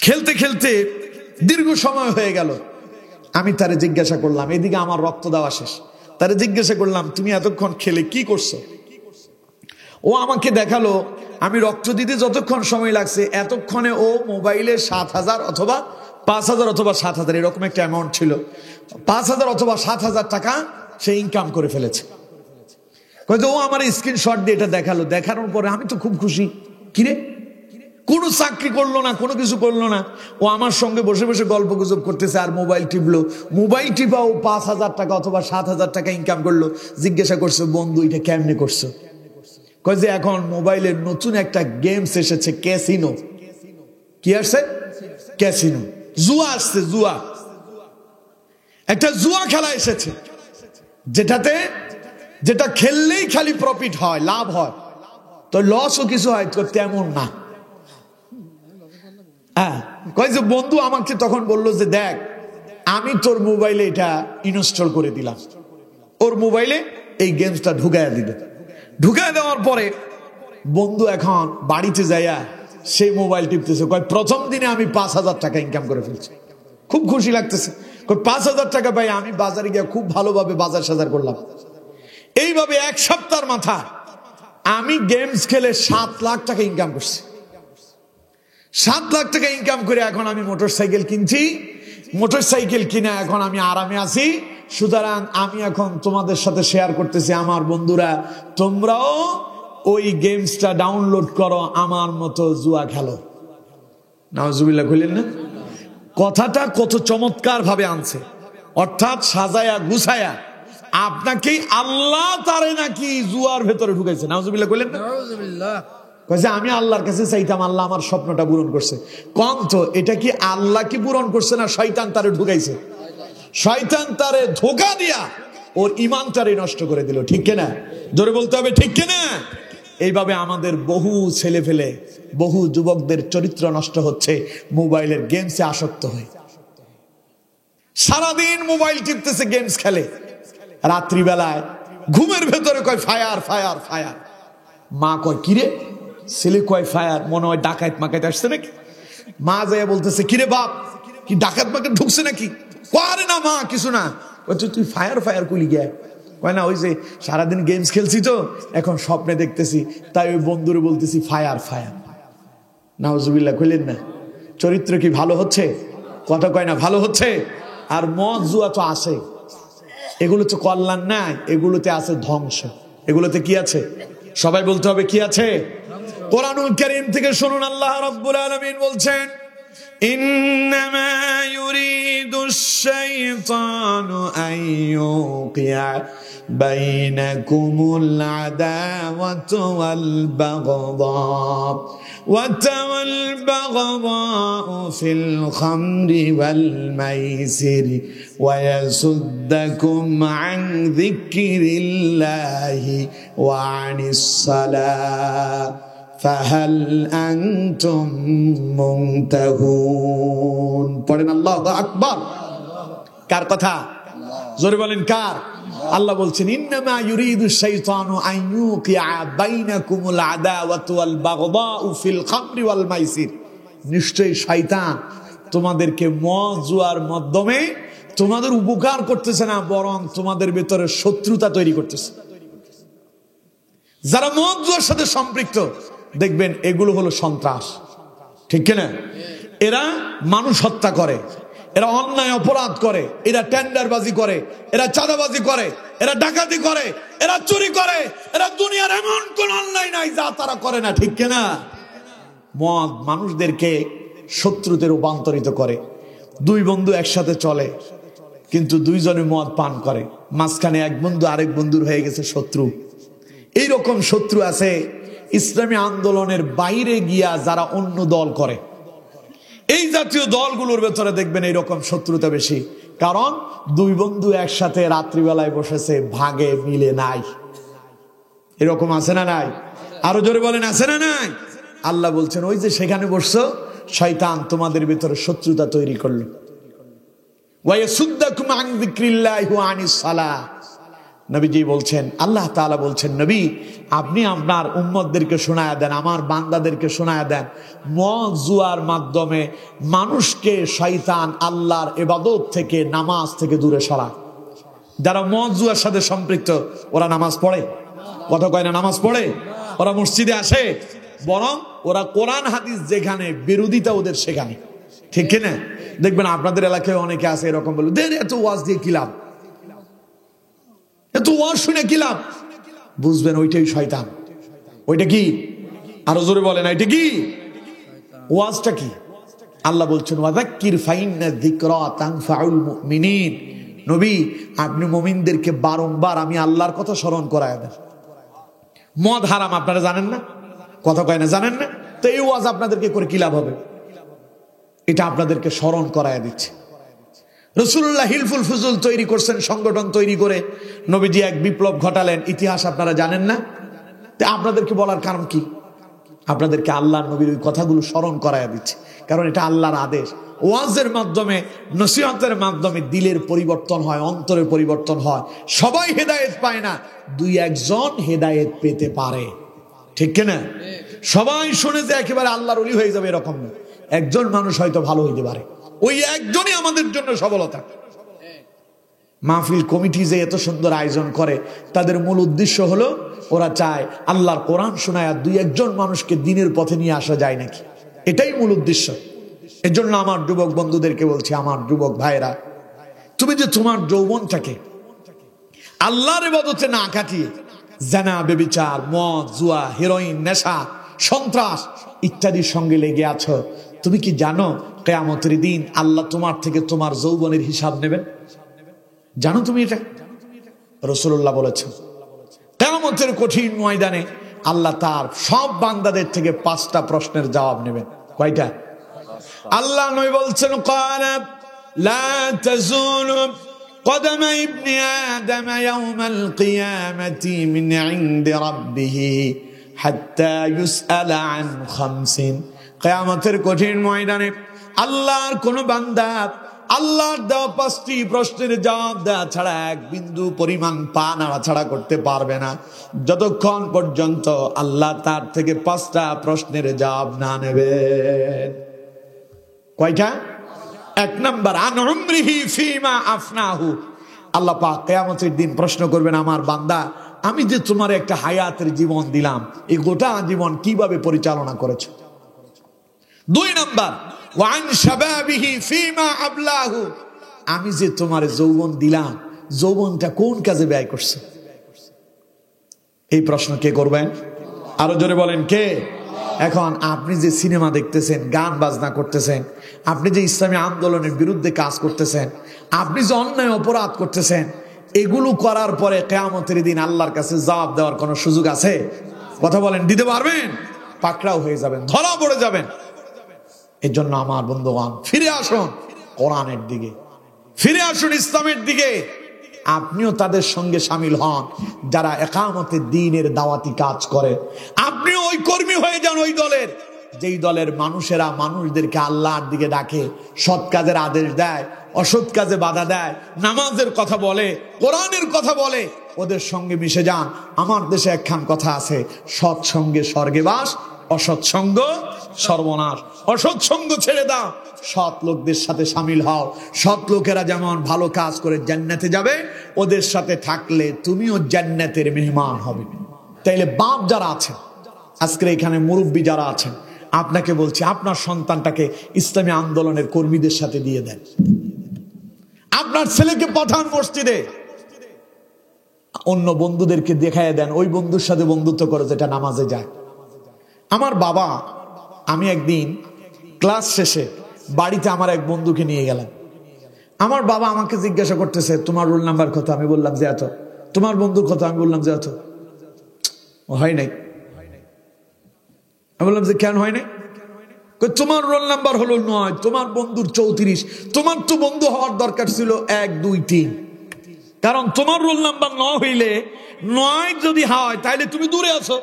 খেলতে খেলতে দীর্ঘ সময় হয়ে গেল। আমি তারে জিজ্ঞাসা করলাম, এদিকে আমার রক্ত দেওয়া শেষ, তারে জিজ্ঞাসা করলাম তুমি এতক্ষণ খেলে কি করছো? ও আমাকে দেখালো আমি রক্ত দিতে যতক্ষণ সময় লাগছে এতক্ষণে ও মোবাইলে 7,000 অথবা 5,000 অথবা 7,000 এরকম একটা অ্যামাউন্ট ছিল, 5,000 অথবা 7,000 টাকা সে ইনকাম করে ফেলেছে। ও আমার স্ক্রিনশট দিয়ে এটা দেখালো। দেখানোর পরে আমি তো খুব খুশি। কিরে, কোনো চাকরি করলো না, কোনো কিছু করলো না, ও আমার সঙ্গে বসে বসে গল্প গুজব করতেছে আর মোবাইল টিপলো। মোবাইল টিপা ও 5,000 টাকা অথবা 7,000 টাকা ইনকাম করলো। জিজ্ঞাসা করছে বন্ধু এটা কেমনে করছো? কয় যে এখন মোবাইলের নতুন একটা গেমস এসেছে, ক্যাসিনো। কি আসছে? ক্যাসিনো, জুয়া আসছে, জুয়া। একটা জুয়া খেলা এসেছে যেটা খেললেই খালি প্রফিট হয়, লাভ হয়, তো লসও কিছু হয় তো তেমন না। হ্যাঁ, কয় যে বন্ধু আমাকে তখন বললো যে দেখ আমি তোর মোবাইলে এটা ইনস্টল করে দিলাম। ওর মোবাইলে এই গেমসটা ঢুকাইয়া দিল। ঢুকায় দেওয়ার পরে বন্ধু এখন বাড়িতে যাইয়া সেই মোবাইল টিপতেছে। কয় প্রথম দিনে আমি 5,000 টাকা ইনকাম করে ফেলছি, খুব খুশি লাগতেছে। 5,000 টাকা পাই আমি বাজারে গিয়ে খুব ভালোভাবে বাজার সাজার করলাম। এইভাবে এক সপ্তাহের মাথা আমি গেমস খেলে 7 লাখ টাকা ইনকাম করছি। 7 লাখ টাকা ইনকাম করে এখন আমি মোটরসাইকেল কিনছি। মোটরসাইকেল কিনে এখন আমি আরামে আছি। সুতরাং আমি এখন তোমাদের সাথে শেয়ার করতেছি, আমার বন্ধুরা তোমরাও ওই গেমসটা ডাউনলোড করো, আমার মতো জুয়া খেলো। নাউজুবিল্লাহ কইলেন না? কথাটা কত চমৎকার ভাবে আনছে, অর্থাৎ সাজায়া গুছায়া আপনাকে আল্লাহ তারে নাকি জুয়ার ভেতরে ঢুকাইছে। নাউজুবিল্লাহ কইলেন না? কইছে আমি আল্লাহর কাছে চাইতাম, আল্লাহ আমার স্বপ্নটা পূরণ করছে। কম তো এটা কি আল্লাহ কি পূরণ করছে না শয়তান তারে ঢুকাইছে? শয়তান তারে ধোঁকা দিয়া ওর ইমানটারে নষ্ট করে দিল। ঠিক কিনা? জোরে বলতে হবে ঠিক কিনা? এইভাবে আমাদের বহু ছেলে ফেলে, বহু যুবকদের চরিত্র নষ্ট হচ্ছে মোবাইলের গেমসে আসক্ত হয়ে। সারাদিন মোবাইল টিপতেছে, গেমস খেলে, রাত্রিবেলায় ঘুমের ভেতরে কয় ফায়ার ফায়ার ফায়ার। মা কয় কিরে? ছেলে কয় ফায়ার, মনে হয় ডাকাত মাকাত আসছে নাকি। মা যাইয়া বলতেছে কিরে বাপ, কি ডাকাত মাকাত ঢুকছে নাকি? আরে না মা, কিছু না। তুই ফায়ার ফায়ার কইলি গে? কয় না ওই যে সারাদিন গেমস খেলছি তো এখন স্বপ্নে দেখতেছি, তাই ওই বন্ধুরে বলতেছি ফায়ার ফায়ার। নাউজুবিল্লাহ কইলেন না? চরিত্র কি ভালো হচ্ছে? কথা কয় না ভালো হচ্ছে। আর মদ জুয়া তো আছে, এগুলো তো কল্যাণ না, এগুলোতে আছে ধ্বংস। এগুলোতে কি আছে? সবাই বলতে হবে কি আছে? কোরআনুল কারীম থেকে শুনুন, আল্লাহ রাব্বুল আলামিন বলছেন ইন্নামা ইউরিদুশ শাইতানু আন ইউকিয়া বাইনাকুমুল আদাওয়াতা ওয়াল বাগদা ফিল খামরি ওয়াল মাইসিরি ওয়া ইয়াসুদ্দাকুম আন যিকরিল্লাহি ওয়া আনিস সালাহ ফাহাল আনতুম মুনতাহুন। পড়েন আল্লাহু আকবার। কার কথা? জোরে বলেন কার? আল্লাহ বলছেন ইন্নামা ইউরিদুশ শাইতানু আন ইউকিয়া বাইনাকুমুল আদাওয়াতা ওয়াল বাগদা ফিল খামরি ওয়াল মাইসির। নিশ্চয়ই শয়তান তোমাদেরকে মদ জুয়ার মাধ্যমে তোমাদের উপকার করতেছে না, বরং তোমাদের ভিতরে শত্রুতা তৈরি করতেছে। যারা মদ জুয়ার সাথে সম্পৃক্ত দেখবেন এগুলো হলো সন্ত্রাস। ঠিক কিনা? এরা মানুষ হত্যা করে, এরা অন্যায় অপরাধ করে, এরা টেন্ডারবাজি করে, এরা চাঁদাবাজি করে, এরা ডাকাতি করে, এরা চুরি করে, এরা দুনিয়ার এমন কোন অন্যায় নাই যা তারা করে না। ঠিক কিনা? মদ মানুষদেরকে শত্রুতে রূপান্তরিত করে। দুই বন্ধু একসাথে চলে কিন্তু দুইজনে মদ পান করে, মাঝখানে এক বন্ধু আরেক বন্ধুর হয়ে গেছে শত্রু। এইরকম শত্রু আছে ইসলামী আন্দোলনের বাইরে গিয়া যারা অন্য দল করে। এই জাতীয় দলগুলোর ভেতরে দেখবেন এইরকম শত্রুতা বেশি, কারণ দুই বন্ধু একসাথে রাত্রিবেলায় বসেছে, ভাগে মিলে নাই। এরকম আছে না নাই? আরো জোরে বলেন আছে না নাই? আল্লাহ বলছেন ওই যে সেখানে বসছো শয়তান তোমাদের ভিতরে শত্রুতা তৈরি করলো। ওয়ায়াসুদ্দাকুম আন যিকরিল্লাহি ওয়া আনিস সালাহ। নবীজি বলছেন, আল্লাহ তাআলা বলছেন, নবী আপনি আপনার উম্মতদেরকে শোনায়া দেন, আমার বান্দাদেরকে শোনায়া দেন, মদ জুয়ার মাধ্যমে মানুষকে শয়তান আল্লাহর ইবাদত থেকে, নামাজ থেকে দূরে সরায়। যারা মদ জুয়ার সাথে সম্পৃক্ত ওরা নামাজ পড়ে? কথা কয় না নামাজ পড়ে? ওরা মসজিদে আসে? বরং ওরা কোরআন হাদিস যেখানে বিরোধিতা ওদের সেখানে, ঠিক কিনা? দেখবেন আপনাদের এলাকায় অনেকে আছে এরকম বলে, দেন এত ওয়াজ দিয়ে কি লাভ, এত ওয়াজ শুনে কি লাভ? বুঝবেন ওইটাই শয়তান। ওইটা কি? আরো জোরে বলেন, এটা কি? ওয়াজটা কি? আল্লাহ বলছেন, ওয়াযাক্কির ফাইন্না যিকরা তানফাউল মুমিনিন। নবী আপনি মুমিনদেরকে বারংবার আমি আল্লাহর কথা স্মরণ করায় দেন। মদ হারাম আপনারা জানেন না? কথা কয় না জানেন না? তো এই ওয়াজ আপনাদেরকে করে কি লাভ হবে? এটা আপনাদেরকে স্মরণ করায় দিচ্ছে। রাসূলুল্লাহ হিলফুল ফুজুল তৈরি করছেন, সংগঠন তৈরি করে নবীজি এক বিপ্লব ঘটালেন, ইতিহাস আপনারা জানেন না? তো আপনাদেরকে বলার কারণ কি? আপনাদেরকে আল্লাহর নবীর ওই কথাগুলো স্মরণ করায় দিচ্ছে, কারণ এটা আল্লাহর আদেশ। ওয়াজের মাধ্যমে, নসিহতের মাধ্যমে দিলের পরিবর্তন হয়, অন্তরের পরিবর্তন হয়। সবাই হেদায়েত পায় না, দুই একজন হেদায়েত পেতে পারে, ঠিক কিনা? সবাই শুনে যে একেবারে আল্লাহর ওলি হয়ে যাবে এরকম না, একজন মানুষ হয়তো ভালো হইতে পারে, ওই একজনই আমাদের জন্য সফলতা। মাহফিল কমিটি যে এত সুন্দর আয়োজন করে, তাদের মূল উদ্দেশ্য হলো ওরা চায় আল্লাহর কোরআন শোনায় দুই একজন মানুষকে দিনের পথে নিয়ে আসা যায় নাকি, এটাই মূল উদ্দেশ্য। এর জন্য আমার যুবক বন্ধুদেরকে বলছি, আমার যুবক ভাইরা, তুমি যে তোমার যৌবনটাকে আল্লাহর ইবাদতে না কাটিয়ে জানা, বেবিচার, মদ, জুয়া, হেরোইন, নেশা, সন্ত্রাস ইত্যাদির সঙ্গে লেগে আছো, তুমি কি জানো কিয়ামতের দিন আল্লাহ তোমার থেকে তোমার যৌবনের হিসাব নেবেন? জানো তুমি এটা? রাসূলুল্লাহ বলেছেন, কিয়ামতের কঠিন ময়দানে আল্লাহ তার সব বান্দাদের থেকে 5টা প্রশ্নের জবাব নেবেন। কয়টা? আল্লাহ নবী বলছেন, ক্বালা লা তাযুলু কদম ইবনি আদম ইয়াওমাল কিয়ামাতি মিন ইনদি রাব্বিহি হাত্তা ইউসআলা আন খামসিন। কিয়ামতের কঠিন ময়দানে আল্লাহর কোন বান্দা আল্লাহর দেওয়া 5টি প্রশ্নের জবাব দেওয়া ছাড়া এক বিন্দু পরিমাণ পা নাড়াছাড়া করতে পারবে না, যতক্ষণ পর্যন্ত আল্লাহ তার থেকে 5টা প্রশ্নের জবাব না নেবেন। কয়টা? 1 নাম্বার, আন উমরিহি ফিমা আফনাহু। আল্লাহ পাক কিয়ামতের দিন প্রশ্ন করবেন, আমার বান্দা আমি যে তোমার একটা হায়াতের জীবন দিলাম, এই গোটা জীবন কিভাবে পরিচালনা করেছো? 2 নাম্বার, ওয়া আন শাবাবিহি ফিমা আবলাহু। আমি যে তোমার যৌবন দিলাম, যৌবনটা কোন কাজে ব্যয় করছো? এই প্রশ্ন কে করবেন? আরো জোরে বলেন, কে? এখন আপনি যে সিনেমা দেখতেছেন, গান বাজনা করতেছেন, আপনি যে ইসলামী আন্দোলনের বিরুদ্ধে কাজ করতেছেন, আপনি যে অন্যায় অপরাধ করতেছেন, এগুলো করার পরে কিয়ামতের দিন আল্লাহর কাছে জবাব দেওয়ার কোনো সুযোগ আছে? কথা বলেন, দিতে পারবেন? পাকড়াও হয়ে যাবেন, ধরা পড়ে যাবেন। এর জন্য আমার বন্ধুগণ, ফিরে আসুন কোরআনের দিকে, ফিরে আসুন ইসলামের দিকে। আপনিও তাদের সঙ্গে শামিল হন যারা ইকামতের দ্বীনের দাওয়াতি কাজ করে। আপনিও ওই কর্মী হয়ে যান, ওই দলের, যেই দলের মানুষেরা মানুষদেরকে আল্লাহর দিকে ডাকে, সৎ কাজের আদেশ দেয়, অসৎ কাজে বাধা দেয়, নামাজের কথা বলে, কোরআনের কথা বলে, ওদের সঙ্গে মিশে যান। আমার দেশে একখান কথা আছে, সৎ সঙ্গে স্বর্গে বাস, অসৎ সঙ্গ সর্বনাশ। অসৎ সঙ্গ ছেড়ে দাও, সৎ লোকদের সাথে শামিল হও। সৎ লোকেরা যেমন ভালো কাজ করে জান্নাতে যাবে, ওদের সাথে থাকলে তুমিও জান্নাতের মেহমান হবে। তাইলে বাপ যারা আছেন, আজকে এখানে মুরব্বী যারা আছেন, আপনাকে বলছি, আপনার সন্তানটাকে ইসলামী আন্দোলনের কর্মীদের সাথে দিয়ে দেন। আপনার ছেলেকে পাঠান মসজিদে, অন্য বন্ধুদেরকে দেখায় দেন, ওই বন্ধুর সাথে বন্ধুত্ব করে যেটা নামাজে যায়। আমার বাবা, আমি একদিন ক্লাস শেষে বাড়িতে আমার এক বন্ধুকে নিয়ে গেলাম। আমার বাবা আমাকে জিজ্ঞাসা করতেছে, তোমার রোল নাম্বার কত? আমি বললাম যে এত। তোমার বন্ধুর কত? আমি বললাম যে এত। হয় নাই। আমি বললাম যে কেন হয় নাই? তোমার রোল নাম্বার হলো 9, তোমার বন্ধুর 34। তোমার তো বন্ধু হওয়ার দরকার ছিল 1, 2, 3, কারণ তোমার রোল নাম্বার 9 হইলে 9 যদি হয় তাহলে তুমি দূরে আছো,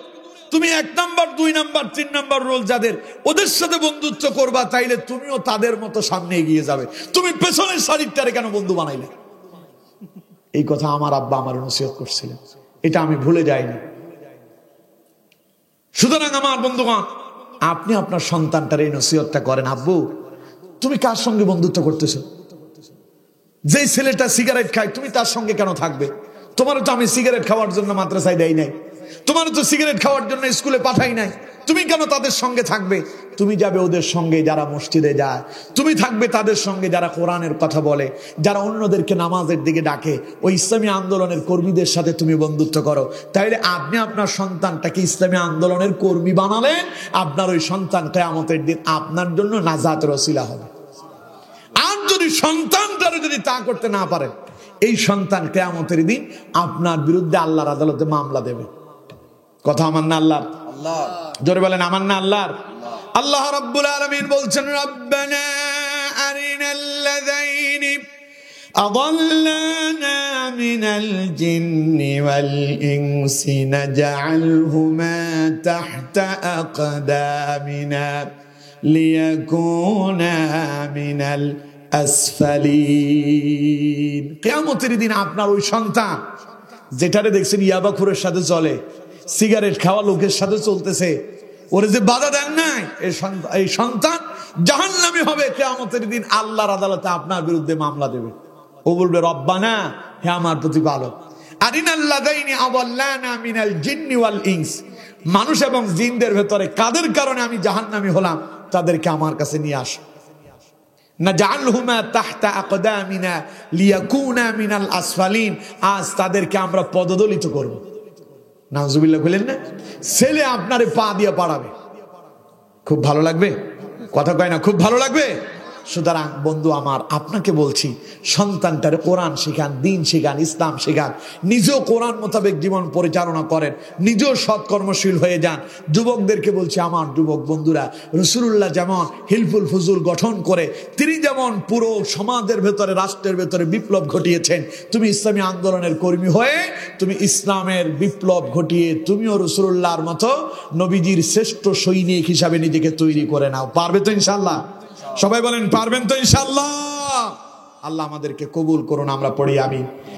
তুমি 1 নাম্বার 2 নাম্বার 3 নাম্বার রোল যাদের, ওদের সাথে বন্ধুত্ব করবা, তাইলে তুমিও তাদের মতো সামনে এগিয়ে যাবে। তুমি পেছনের সারিটারে কেন বন্ধু বানাইলে? এই কথা আমার আব্বা আমার নসিহত করছিলেন, এটা আমি ভুলে যাইনি। সুতরাং আমার বন্ধুগণ, আপনি আপনার সন্তানটার এই নসিহতটা করেন, আব্বু তুমি কার সঙ্গে বন্ধুত্ব করতেছো? যেই ছেলেটা সিগারেট খায় তুমি তার সঙ্গে কেন থাকবে? তোমারও তো আমি সিগারেট খাওয়ার জন্য মাদ্রাসায় দেই নাই, তোমারও তো সিগারেট খাওয়ার জন্য স্কুলে পাঠাই নাই, তুমি কেন তাদের সঙ্গে থাকবে? তুমি যাবে ওদের সঙ্গে যারা মসজিদে যায়, তুমি থাকবে তাদের সঙ্গে যারা কোরআনের কথা বলে, যারা অন্যদেরকে নামাজের দিকে ডাকে, ওই ইসলামী আন্দোলনের কর্মীদের সাথে তুমি বন্ধুত্ব করো। তাইলে আপনি আপনার সন্তানটাকে ইসলামী আন্দোলনের কর্মী বানালেন, আপনার ওই সন্তান কিয়ামতের দিন আপনার জন্য নাজাতের ওসিলা হবে। আর যদি সন্তানটারে যদি তা করতে না পারে, এই সন্তান কিয়ামতের দিন আপনার বিরুদ্ধে আল্লাহর আদালতে মামলা দেবে। কথা আমার না আল্লাহর? জোরে বলেন আমার না আল্লাহর? আল্লাহ রাব্বুল আলামিন বলছেন, রব্বানা আরিনাল্লাযাইনি আযাল্লানা মিনাল জিন্নি ওয়াল ইনসি নাজআলহুমা তাহতা আকদামিনা লিয়াকুনা মিনাল আসফালিন। কিয়ামতের দিন আপনার ওই সন্তান, যেটারে দেখছেন ইয়াবাখুরের সাথে চলে, সিগারেট খাওয়া লোকের সাথে চলতেছে, ওরে যে বাধা দেন নাই, এই সন্তান জাহান্নামী হবে। কিয়ামতের দিন আল্লাহর আদালতে আপনার বিরুদ্ধে মামলা দেবে। ও বলবে, রব্বানা, হে আমার প্রতিপালক, আরিনাল্লাযাইনি আযাল্লানা মিনাল জিন্নি ওয়াল ইনস, মানুষ এবং জিনদের ভেতরে কাদের কারণে আমি জাহান্নামী হলাম, তাদেরকে আমার কাছে নিয়ে আস। নাজআলহুমা তাহতা আকদামিনা লিয়াকুনা মিনাল আসফালিন, আজ তাদেরকে আমরা পদদলিত করব। নাউজুবিল্লাহ বলেন না? ছেলে আপনারে পা দিয়ে পাড়াবে, খুব ভালো লাগবে? কথা কয় না, খুব ভালো লাগবে? সুতরাং বন্ধু আমার, আপনাকে বলছি, সন্তানটারে কোরআন শেখান, দিন শেখান, ইসলাম শেখান, নিজেও কোরআন মোতাবেক জীবন পরিচালনা করেন, নিজেও সৎকর্মশীল হয়ে যান। যুবকদেরকে বলছি, আমার যুবক বন্ধুরা, রাসূলুল্লাহ যেমন হিলফুল ফুজুল গঠন করে, তিনি যেমন পুরো সমাজের ভেতরে, রাষ্ট্রের ভেতরে বিপ্লব ঘটিয়েছেন, তুমি ইসলামী আন্দোলনের কর্মী হয়ে তুমি ইসলামের বিপ্লব ঘটিয়ে তুমিও রাসূলুল্লাহর মতো নবীজির শ্রেষ্ঠ সৈনিক হিসাবে নিজেকে তৈরি করে নাও। পারবে তো ইনশাআল্লাহ? সবাই বলেন পারবেন তো ইনশাআল্লাহ? আল্লাহ আমাদেরকে কবুল করুন। আমরা পড়ি আমিন।